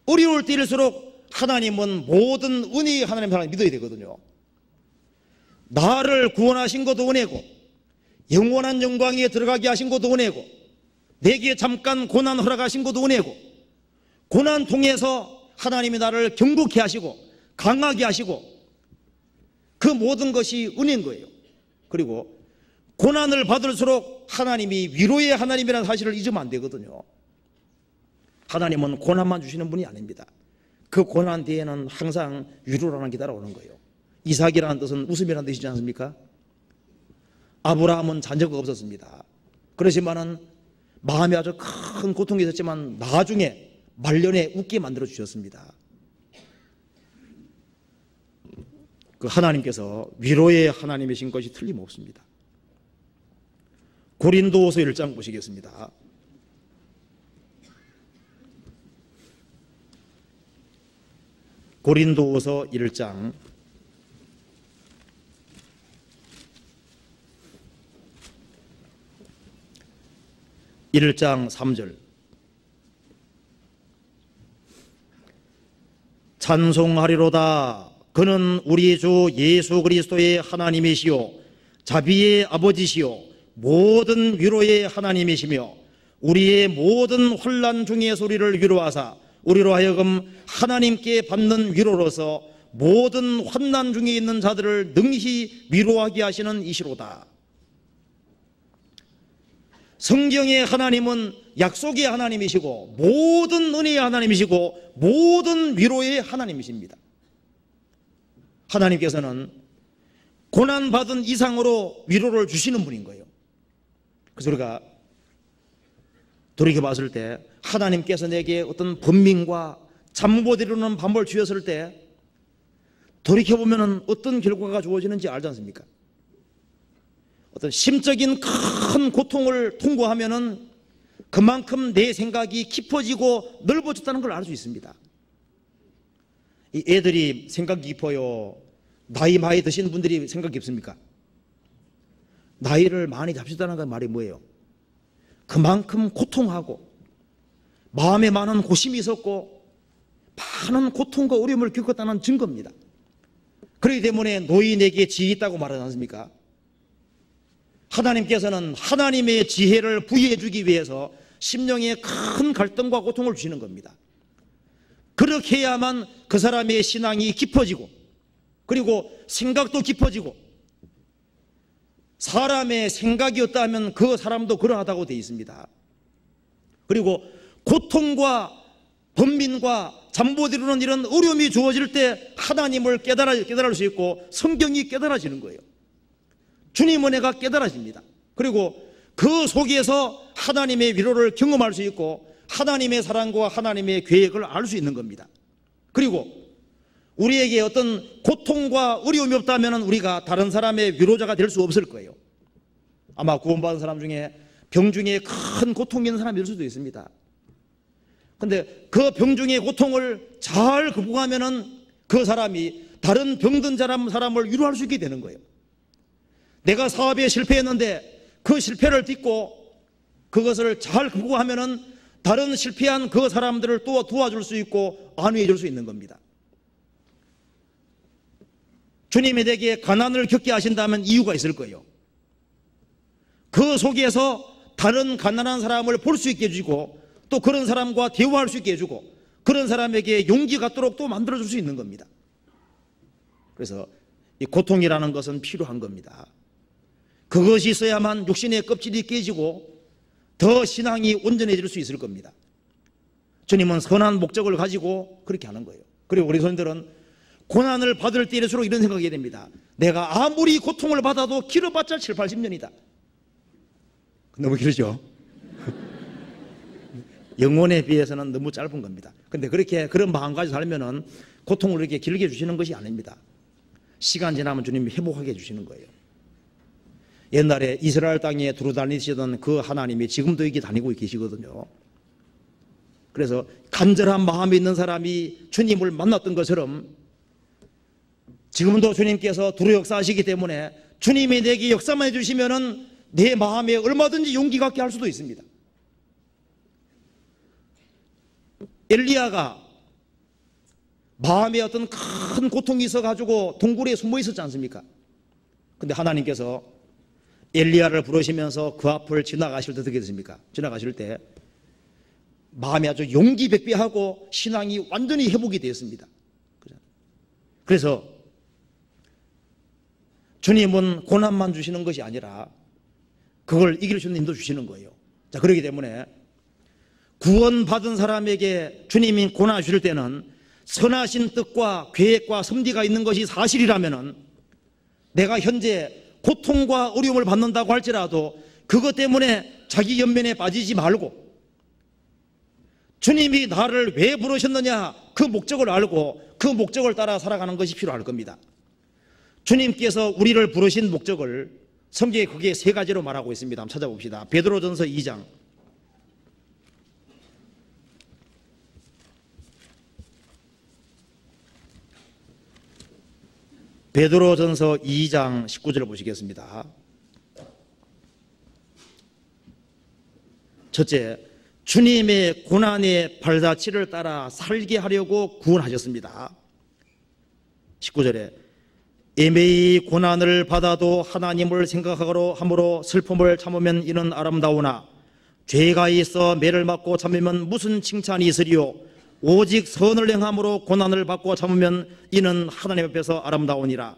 어려울 때일수록 하나님은 모든 은혜의 하나님 믿어야 되거든요. 나를 구원하신 것도 은혜고 영원한 영광에 들어가게 하신 것도 은혜고 내게 잠깐 고난 허락하신 것도 은혜고 고난 통해서 하나님이 나를 경고케 하시고 강하게 하시고 그 모든 것이 은혜인 거예요. 그리고 고난을 받을수록 하나님이 위로의 하나님이라는 사실을 잊으면 안 되거든요. 하나님은 고난만 주시는 분이 아닙니다. 그 고난 뒤에는 항상 위로라는 게 따라오는 거예요. 이삭이라는 뜻은 웃음이라는 뜻이지 않습니까? 아브라함은 자녀가 없었습니다. 그렇지만은 마음에 아주 큰 고통이 있었지만 나중에 말년에 웃게 만들어 주셨습니다. 그 하나님께서 위로의 하나님이신 것이 틀림없습니다. 고린도후서 1장 보시겠습니다. 고린도후서 1장 1장 3절 찬송하리로다. 그는 우리 주 예수 그리스도의 하나님이시요 자비의 아버지시요 모든 위로의 하나님이시며 우리의 모든 환난 중의 소리를 위로하사 우리로 하여금 하나님께 받는 위로로서 모든 환난 중에 있는 자들을 능히 위로하게 하시는 이시로다. 성경의 하나님은 약속의 하나님이시고 모든 은혜의 하나님이시고 모든 위로의 하나님이십니다. 하나님께서는 고난받은 이상으로 위로를 주시는 분인 거예요. 그래서 우리가 돌이켜봤을 때 하나님께서 내게 어떤 번민과 잠 못 이루는 밤을 주셨을 때 돌이켜보면 어떤 결과가 주어지는지 알지 않습니까? 어떤 심적인 큰 고통을 통과하면은 그만큼 내 생각이 깊어지고 넓어졌다는 걸 알 수 있습니다. 이 애들이 생각이 깊어요? 나이 많이 드신 분들이 생각이 깊습니까? 나이를 많이 잡수다는 건 말이 뭐예요? 그만큼 고통하고 마음에 많은 고심이 있었고 많은 고통과 어려움을 겪었다는 증거입니다. 그렇기 때문에 노인에게 지혜 있다고 말하지 않습니까? 하나님께서는 하나님의 지혜를 부여해 주기 위해서 심령에 큰 갈등과 고통을 주시는 겁니다. 그렇게 해야만 그 사람의 신앙이 깊어지고, 그리고 생각도 깊어지고, 사람의 생각이 없다면 그 사람도 그러하다고 되어 있습니다. 그리고 고통과 번민과 잠못 이루는 이런 어려움이 주어질 때 하나님을 깨달을 수 있고 성경이 깨달아지는 거예요. 주님 은혜가 깨달아집니다. 그리고 그 속에서 하나님의 위로를 경험할 수 있고 하나님의 사랑과 하나님의 계획을 알 수 있는 겁니다. 그리고 우리에게 어떤 고통과 어려움이 없다면 우리가 다른 사람의 위로자가 될 수 없을 거예요. 아마 구원받은 사람 중에 병 중에 큰 고통이 있는 사람이 있을 수도 있습니다. 그런데 그 병 중의 고통을 잘 극복하면은 그 사람이 다른 병든 사람을 위로할 수 있게 되는 거예요. 내가 사업에 실패했는데 그 실패를 딛고 그것을 잘 극복하면은 다른 실패한 그 사람들을 또 도와줄 수 있고 안위해 줄 수 있는 겁니다. 주님이 내게 가난을 겪게 하신다면 이유가 있을 거예요. 그 속에서 다른 가난한 사람을 볼 수 있게 해주고 또 그런 사람과 대화할 수 있게 해주고 그런 사람에게 용기 갖도록 또 만들어줄 수 있는 겁니다. 그래서 이 고통이라는 것은 필요한 겁니다. 그것이 있어야만 육신의 껍질이 깨지고 더 신앙이 온전해질 수 있을 겁니다. 주님은 선한 목적을 가지고 그렇게 하는 거예요. 그리고 우리 손님들은 고난을 받을 때일수록 이런 생각이 됩니다. 내가 아무리 고통을 받아도 길어봤자 7, 80년이다. 너무 길죠? 영혼에 비해서는 너무 짧은 겁니다. 그런데 그렇게 그런 마음가짐 살면은 고통을 이렇게 길게 주시는 것이 아닙니다. 시간 지나면 주님이 회복하게 해주시는 거예요. 옛날에 이스라엘 땅에 두루 다니시던 그 하나님이 지금도 여기 다니고 계시거든요. 그래서 간절한 마음이 있는 사람이 주님을 만났던 것처럼 지금도 주님께서 두루 역사하시기 때문에 주님이 내게 역사만 해주시면은 내 마음에 얼마든지 용기 갖게 할 수도 있습니다. 엘리야가 마음에 어떤 큰 고통이 있어가지고 동굴에 숨어 있었지 않습니까? 근데 하나님께서 엘리야를 부르시면서 그 앞을 지나가실 때 어떻게 됐습니까? 지나가실 때 마음이 아주 용기백배하고 신앙이 완전히 회복이 되었습니다. 그래서 주님은 고난만 주시는 것이 아니라 그걸 이길 수 있는 힘도 주시는 거예요. 자, 그렇기 때문에 구원받은 사람에게 주님이 고난 주실 때는 선하신 뜻과 계획과 섭리가 있는 것이 사실이라면은 내가 현재 고통과 어려움을 받는다고 할지라도 그것 때문에 자기 연면에 빠지지 말고 주님이 나를 왜 부르셨느냐 그 목적을 알고 그 목적을 따라 살아가는 것이 필요할 겁니다. 주님께서 우리를 부르신 목적을 성경에 크게 세 가지로 말하고 있습니다. 한번 찾아봅시다. 베드로전서 2장. 베드로전서 2장 19절을 보시겠습니다. 첫째, 주님의 고난의 발자취를 따라 살게 하려고 구원하셨습니다. 19절에 애매히 고난을 받아도 하나님을 생각하고 함으로 슬픔을 참으면 이는 아름다우나 죄가 있어 매를 맞고 참으면 무슨 칭찬이 있으리요 오직 선을 행함으로 고난을 받고 참으면 이는 하나님 앞에서 아름다우니라.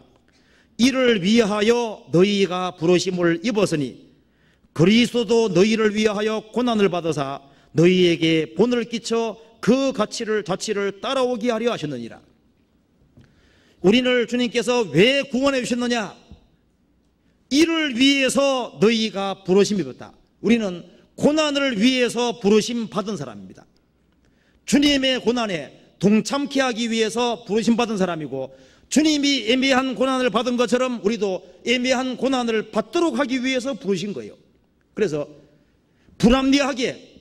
이를 위하여 너희가 부르심을 입었으니 그리스도도 너희를 위하여 고난을 받으사 너희에게 본을 끼쳐 그 자치를 따라오게 하려 하셨느니라. 우리를 주님께서 왜 구원해 주셨느냐? 이를 위해서 너희가 부르심 입었다. 우리는 고난을 위해서 부르심 받은 사람입니다. 주님의 고난에 동참케 하기 위해서 부르심 받은 사람이고 주님이 애매한 고난을 받은 것처럼 우리도 애매한 고난을 받도록 하기 위해서 부르신 거예요. 그래서 불합리하게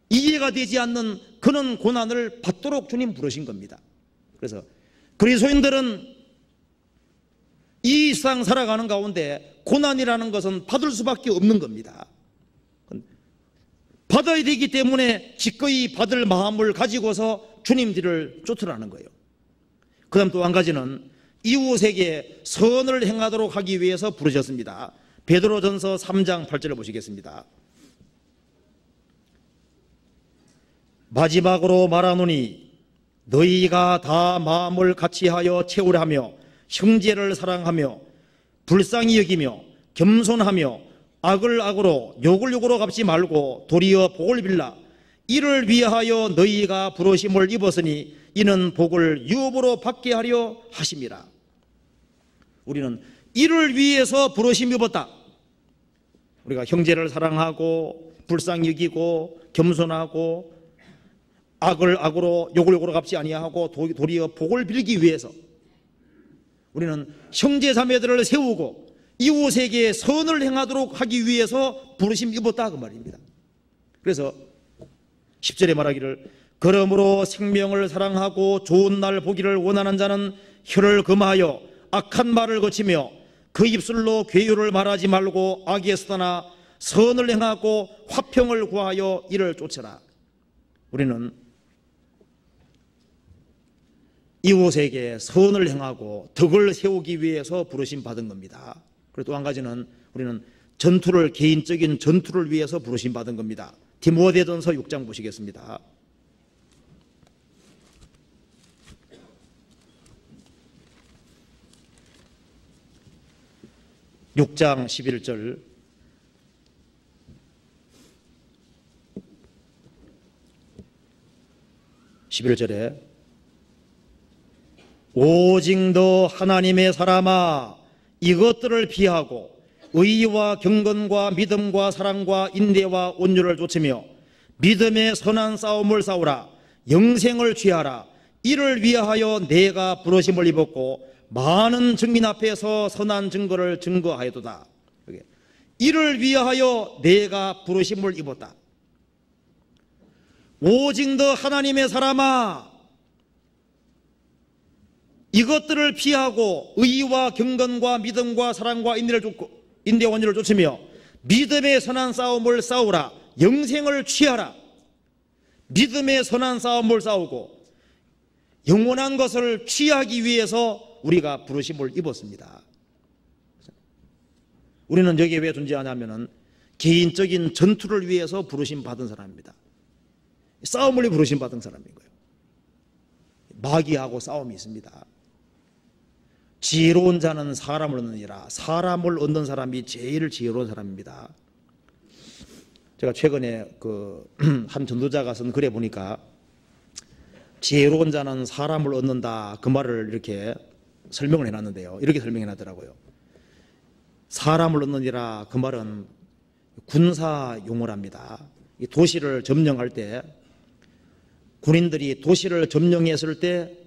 이해가 되지 않는 그런 고난을 받도록 주님 부르신 겁니다. 그래서 그리스도인들은 이 세상 살아가는 가운데 고난이라는 것은 받을 수밖에 없는 겁니다. 받아야 되기 때문에 기꺼이 받을 마음을 가지고서 주님 뒤를 쫓으라는 거예요. 그 다음 또 한 가지는 이웃에게 선을 행하도록 하기 위해서 부르셨습니다. 베드로전서 3장 8절을 보시겠습니다. 마지막으로 말하노니 너희가 다 마음을 같이하여 채우려 하며 형제를 사랑하며 불쌍히 여기며 겸손하며 악을 악으로 욕을 욕으로 갚지 말고 도리어 복을 빌라. 이를 위하여 너희가 부르심을 입었으니 이는 복을 유업으로 받게 하려 하심이라. 우리는 이를 위해서 부르심 입었다. 우리가 형제를 사랑하고 불쌍히 여기고 겸손하고 악을 악으로 욕을 욕으로 갚지 아니하고 도리어 복을 빌기 위해서 우리는 형제 자매들을 세우고 이웃에게 선을 행하도록 하기 위해서 부르심 입었다 그 말입니다. 그래서 10절에 말하기를 그러므로 생명을 사랑하고 좋은 날 보기를 원하는 자는 혀를 금하여 악한 말을 거치며 그 입술로 괴유를 말하지 말고 악에서 떠나 선을 행하고 화평을 구하여 이를 쫓으라. 우리는 이웃에게 선을 행하고 덕을 세우기 위해서 부르심 받은 겁니다. 그리고 또 한 가지는 우리는 개인적인 전투를 위해서 부르심 받은 겁니다. 디모데전서 6장 보시겠습니다. 6장 11절 오직 너 하나님의 사람아 이것들을 피하고 의와 경건과 믿음과 사랑과 인내와 온유를 좇으며 믿음의 선한 싸움을 싸우라. 영생을 취하라. 이를 위하여 내가 부르심을 입었고 많은 증인 앞에서 선한 증거를 증거하여도다. 이를 위하여 내가 부르심을 입었다. 오직 너 하나님의 사람아 이것들을 피하고 의와 경건과 믿음과 사랑과 인내와 온유를 좇으며 믿음의 선한 싸움을 싸우라. 영생을 취하라. 믿음의 선한 싸움을 싸우고 영원한 것을 취하기 위해서 우리가 부르심을 입었습니다. 우리는 여기에 왜 존재하냐면은 개인적인 전투를 위해서 부르심 받은 사람입니다. 싸움을 위해 부르심 받은 사람인 거예요. 마귀하고 싸움이 있습니다. 지혜로운 자는 사람을 얻느니라. 사람을 얻는 사람이 제일 지혜로운 사람입니다. 제가 최근에 한 전도자가 쓴 글에 보니까 지혜로운 자는 사람을 얻는다 그 말을 이렇게 설명을 해놨는데요. 이렇게 설명해놨더라고요. 사람을 얻느니라 그 말은 군사 용어랍니다. 도시를 점령할 때 군인들이 도시를 점령했을 때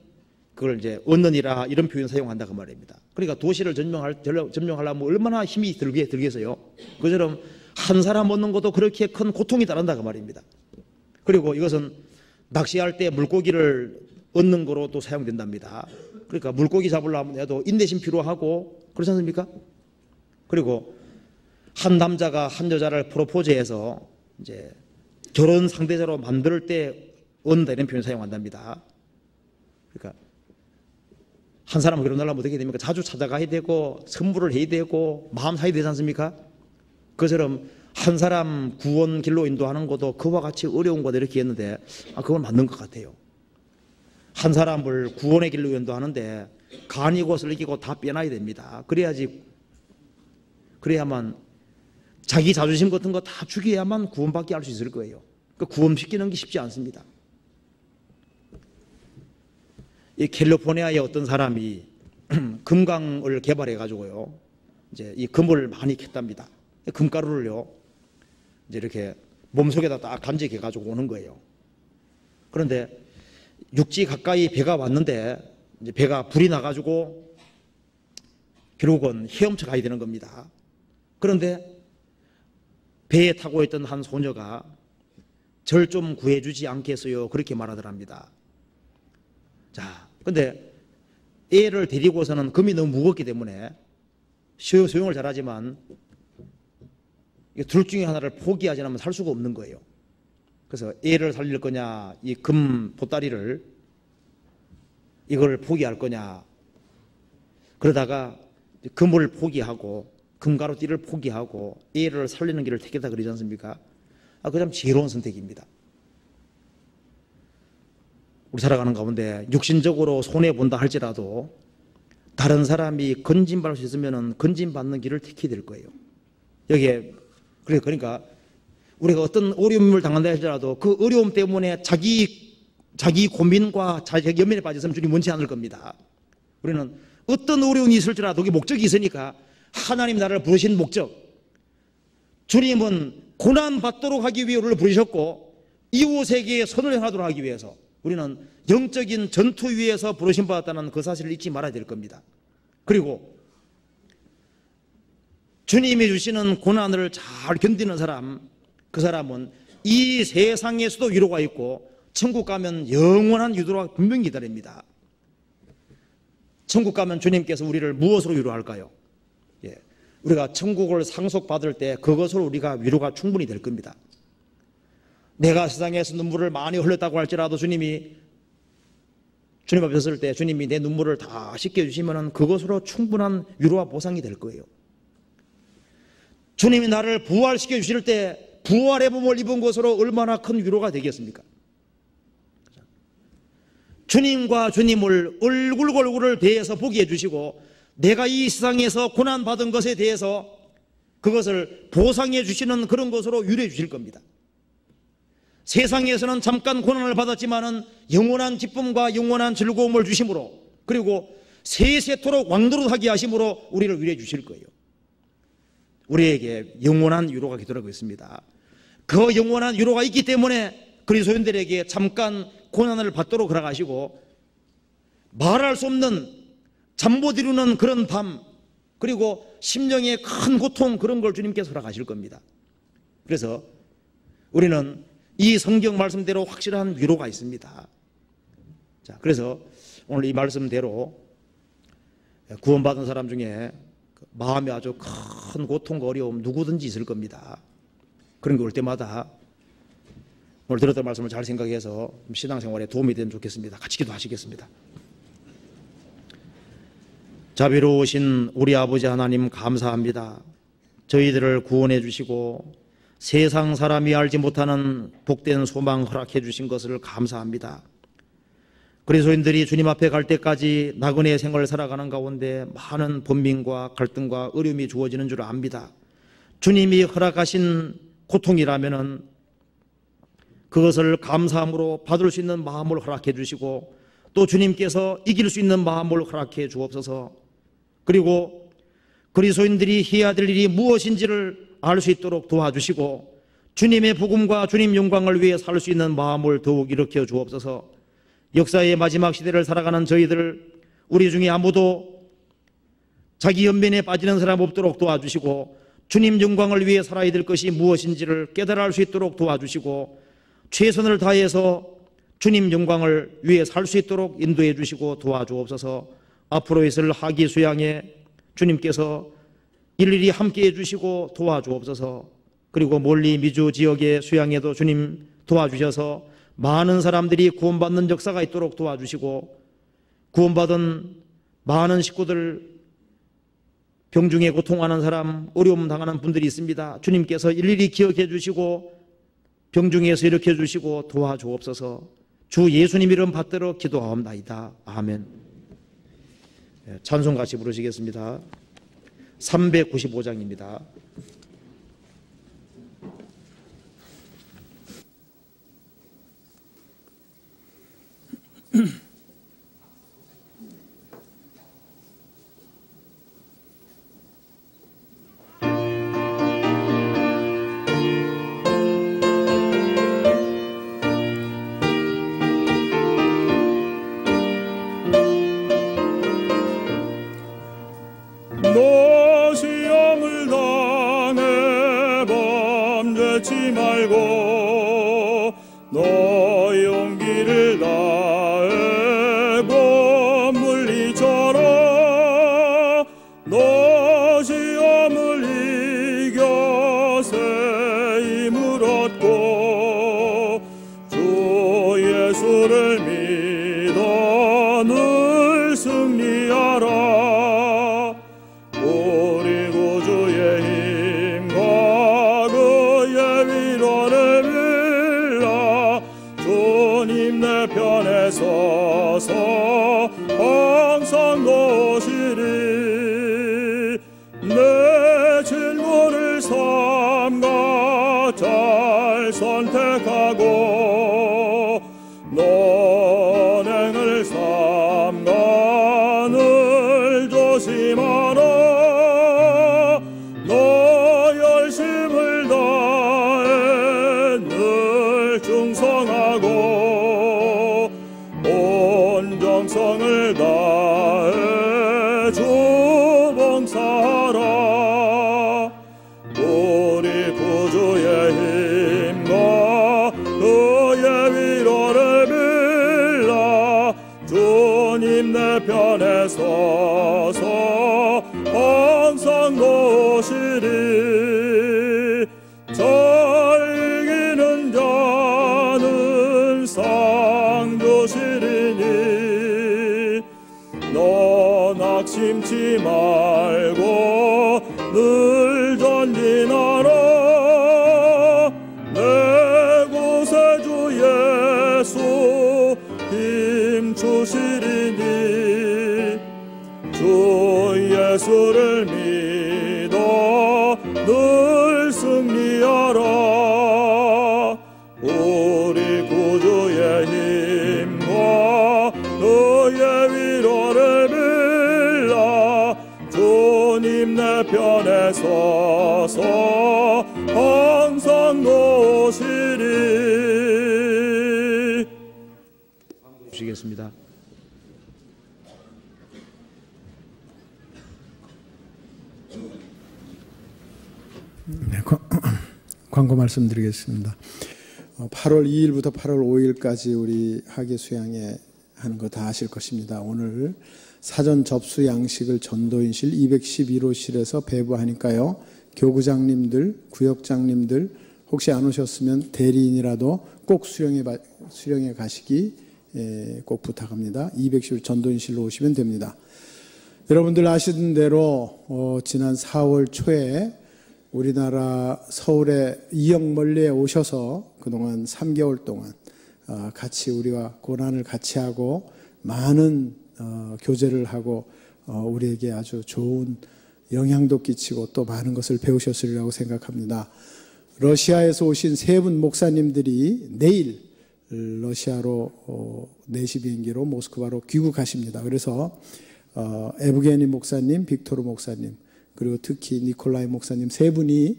그걸 이제 얻느니라 이런 표현 사용한다 그 말입니다. 그러니까 도시를 점령하려면 얼마나 힘이 들겠어요. 그처럼 한 사람 얻는 것도 그렇게 큰 고통이 따른다 그 말입니다. 그리고 이것은 낚시할 때 물고기를 얻는 거로 또 사용된답니다. 그러니까 물고기 잡으려면 해도 인내심 필요하고 그렇지 않습니까? 그리고 한 남자가 한 여자를 프로포즈해서 이제 결혼 상대자로 만들 때 얻는다 이런 표현 사용한답니다. 그러니까 한 사람을 결혼하려면 어떻게 됩니까? 자주 찾아가야 되고 선물을 해야 되고 마음 사야 되지 않습니까? 그처럼 한 사람 구원 길로 인도하는 것도 그와 같이 어려운 거다 이렇게 했는데 그건 맞는 것 같아요. 한 사람을 구원의 길로 인도하는데 간이고 슬기고 다 빼놔야 됩니다. 그래야만 자기 자존심 같은 거 다 죽여야만 구원받게 할 수 있을 거예요. 구원시키는 게 쉽지 않습니다. 이 캘리포니아의 어떤 사람이 금강을 개발해 가지고요, 이제 이 금을 많이 캤답니다. 금가루를요, 이제 이렇게 몸속에다 딱 간직해 가지고 오는 거예요. 그런데 육지 가까이 배가 왔는데 이제 배가 불이 나 가지고 결국은 헤엄쳐 가야 되는 겁니다. 그런데 배에 타고 있던 한 소녀가 절 좀 구해주지 않겠어요? 그렇게 말하더랍니다. 자, 근데 애를 데리고서는 금이 너무 무겁기 때문에 수영을 잘하지만 둘 중에 하나를 포기하지 않으면 살 수가 없는 거예요. 그래서 애를 살릴 거냐, 이 금 보따리를 이걸 포기할 거냐. 그러다가 금을 포기하고 금가루띠를 포기하고 애를 살리는 길을 택했다 그러지 않습니까? 그 참 지혜로운 선택입니다. 우리 살아가는 가운데 육신적으로 손해본다 할지라도 다른 사람이 건진받을 수 있으면 건진받는 길을 택해야 될 거예요. 여기에 그러니까 우리가 어떤 어려움을 당한다 할지라도 그 어려움 때문에 자기 고민과 자기 연민에 빠져서는 주님 원치 않을 겁니다. 우리는 어떤 어려움이 있을지라도 그게 목적이 있으니까 하나님 나라를 부르신 목적, 주님은 고난받도록 하기 위해 우리를 부르셨고 이웃에게 선을 행하도록 하기 위해서 우리는 영적인 전투 위에서 부르심 받았다는 그 사실을 잊지 말아야 될 겁니다. 그리고 주님이 주시는 고난을 잘 견디는 사람, 그 사람은 이 세상에서도 위로가 있고 천국 가면 영원한 위로가 분명히 기다립니다. 천국 가면 주님께서 우리를 무엇으로 위로할까요? 우리가 천국을 상속받을 때 그것으로 우리가 위로가 충분히 될 겁니다. 내가 세상에서 눈물을 많이 흘렸다고 할지라도 주님 앞에 섰을 때 주님이 내 눈물을 다 씻겨주시면 그것으로 충분한 위로와 보상이 될 거예요. 주님이 나를 부활시켜 주실 때 부활의 몸을 입은 것으로 얼마나 큰 위로가 되겠습니까? 주님과 주님을 얼굴을 대해서 보게 해주시고 내가 이 세상에서 고난받은 것에 대해서 그것을 보상해 주시는 그런 것으로 위로해 주실 겁니다. 세상에서는 잠깐 고난을 받았지만은 영원한 기쁨과 영원한 즐거움을 주심으로 그리고 세세토록 왕노릇하게 하심으로 우리를 위로해 주실 거예요. 우리에게 영원한 위로가 기도하고 있습니다. 그 영원한 위로가 있기 때문에 그리스도인들에게 잠깐 고난을 받도록 허락하시고 말할 수 없는 잠 못 이루는 그런 밤 그리고 심령의 큰 고통 그런 걸 주님께서 허락하실 겁니다. 그래서 우리는 이 성경 말씀대로 확실한 위로가 있습니다. 자, 그래서 오늘 이 말씀대로 구원받은 사람 중에 마음에 아주 큰 고통과 어려움 누구든지 있을 겁니다. 그런 게 올 때마다 오늘 들었던 말씀을 잘 생각해서 신앙생활에 도움이 되면 좋겠습니다. 같이 기도하시겠습니다. 자비로우신 우리 아버지 하나님 감사합니다. 저희들을 구원해 주시고 세상 사람이 알지 못하는 복된 소망 허락해 주신 것을 감사합니다. 그리스도인들이 주님 앞에 갈 때까지 나그네 생활을 살아가는 가운데 많은 번민과 갈등과 어려움이 주어지는 줄 압니다. 주님이 허락하신 고통이라면은 그것을 감사함으로 받을 수 있는 마음을 허락해 주시고 또 주님께서 이길 수 있는 마음을 허락해 주옵소서. 그리고 그리스도인들이 해야 될 일이 무엇인지를 알 수 있도록 도와주시고 주님의 복음과 주님 영광을 위해 살 수 있는 마음을 더욱 일으켜 주옵소서. 역사의 마지막 시대를 살아가는 저희들 우리 중에 아무도 자기 연민에 빠지는 사람 없도록 도와주시고 주님 영광을 위해 살아야 될 것이 무엇인지를 깨달아 알 수 있도록 도와주시고 최선을 다해서 주님 영광을 위해 살 수 있도록 인도해 주시고 도와주옵소서. 앞으로 있을 하기 수양에 주님께서 일일이 함께해 주시고 도와주옵소서. 그리고 멀리 미주 지역의 수양에도 주님 도와주셔서 많은 사람들이 구원받는 역사가 있도록 도와주시고 구원받은 많은 식구들 병중에 고통하는 사람 어려움 당하는 분들이 있습니다. 주님께서 일일이 기억해 주시고 병중에서 일으켜 주시고 도와주옵소서. 주 예수님 이름 받들어 기도하옵나이다. 아멘. 찬송 같이 부르시겠습니다. 395장입니다. 너 시험을 당해 범죄치 말고 너 용기를 다해 곧 물리쳐라. 너 시험을 이겨 새 힘을 얻고 주 예수를 믿어 늘 승리하라. 주님 내 편에 서서 항상 도시리. 내 진로를 삼가 잘 선택하고 논행을 삼가 늘 조심하라. 너 열심을 다해 늘 충성하고 온 정성을 다해 주 봉사하라. 우리 구주의 힘과 그의 위로를 빌라. 주님 내 편에 서서 항상 도시리. 잘 이기는 자는 상 주시리니. 너 낙심치 말고 늘 전진하라. 내 구세주 예수 힘 주시리니. 주 예수를 믿어 늘 승리하라. 우리 구주의 힘과 그의 위로를 빌라. 주님 내 편에 서서 항상 노시리. 주시겠습니다. 네, 광고 말씀드리겠습니다. 8월 2일부터 8월 5일까지 우리 학예 수양회 하는 거 다 아실 것입니다. 오늘 사전 접수 양식을 전도인실 211호실에서 배부하니까요. 교구장님들, 구역장님들 혹시 안 오셨으면 대리인이라도 꼭 수령회 가시기 꼭 부탁합니다. 211 전도인실로 오시면 됩니다. 여러분들 아시는 대로 지난 4월 초에 우리나라 서울의 이역멀리에 오셔서 그동안 3개월 동안 같이 우리와 고난을 같이 하고 많은 교제를 하고 우리에게 아주 좋은 영향도 끼치고 또 많은 것을 배우셨으리라고 생각합니다. 러시아에서 오신 세 분 목사님들이 내일 러시아로 4시 비행기로 모스크바로 귀국하십니다. 그래서 에브게니 목사님, 빅토르 목사님 그리고 특히 니콜라이 목사님 세 분이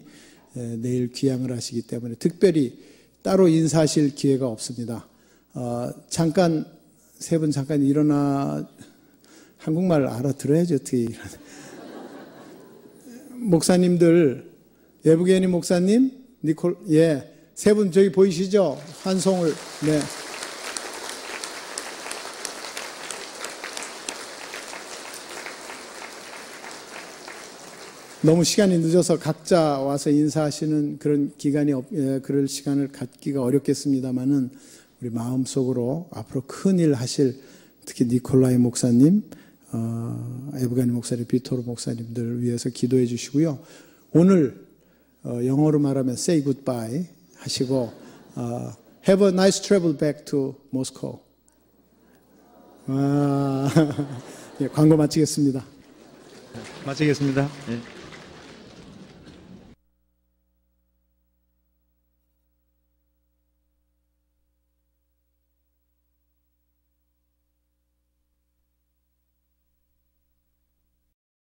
내일 귀향을 하시기 때문에 특별히 따로 인사하실 기회가 없습니다. 잠깐 세 분 잠깐 일어나 한국말 알아들어야죠. 어떻게 목사님들 에브게니 목사님, 세 분 저기 보이시죠? 환송을 네. 너무 시간이 늦어서 각자 와서 인사하시는 그런 기간이 그럴 시간을 갖기가 어렵겠습니다만은 우리 마음속으로 앞으로 큰일 하실 특히 니콜라이 목사님, 에브가니 목사님, 비토르 목사님들 위해서 기도해 주시고요. 오늘 영어로 말하면 say goodbye 하시고 have a nice travel back to Moscow. 예, 광고 마치겠습니다. 마치겠습니다. 네.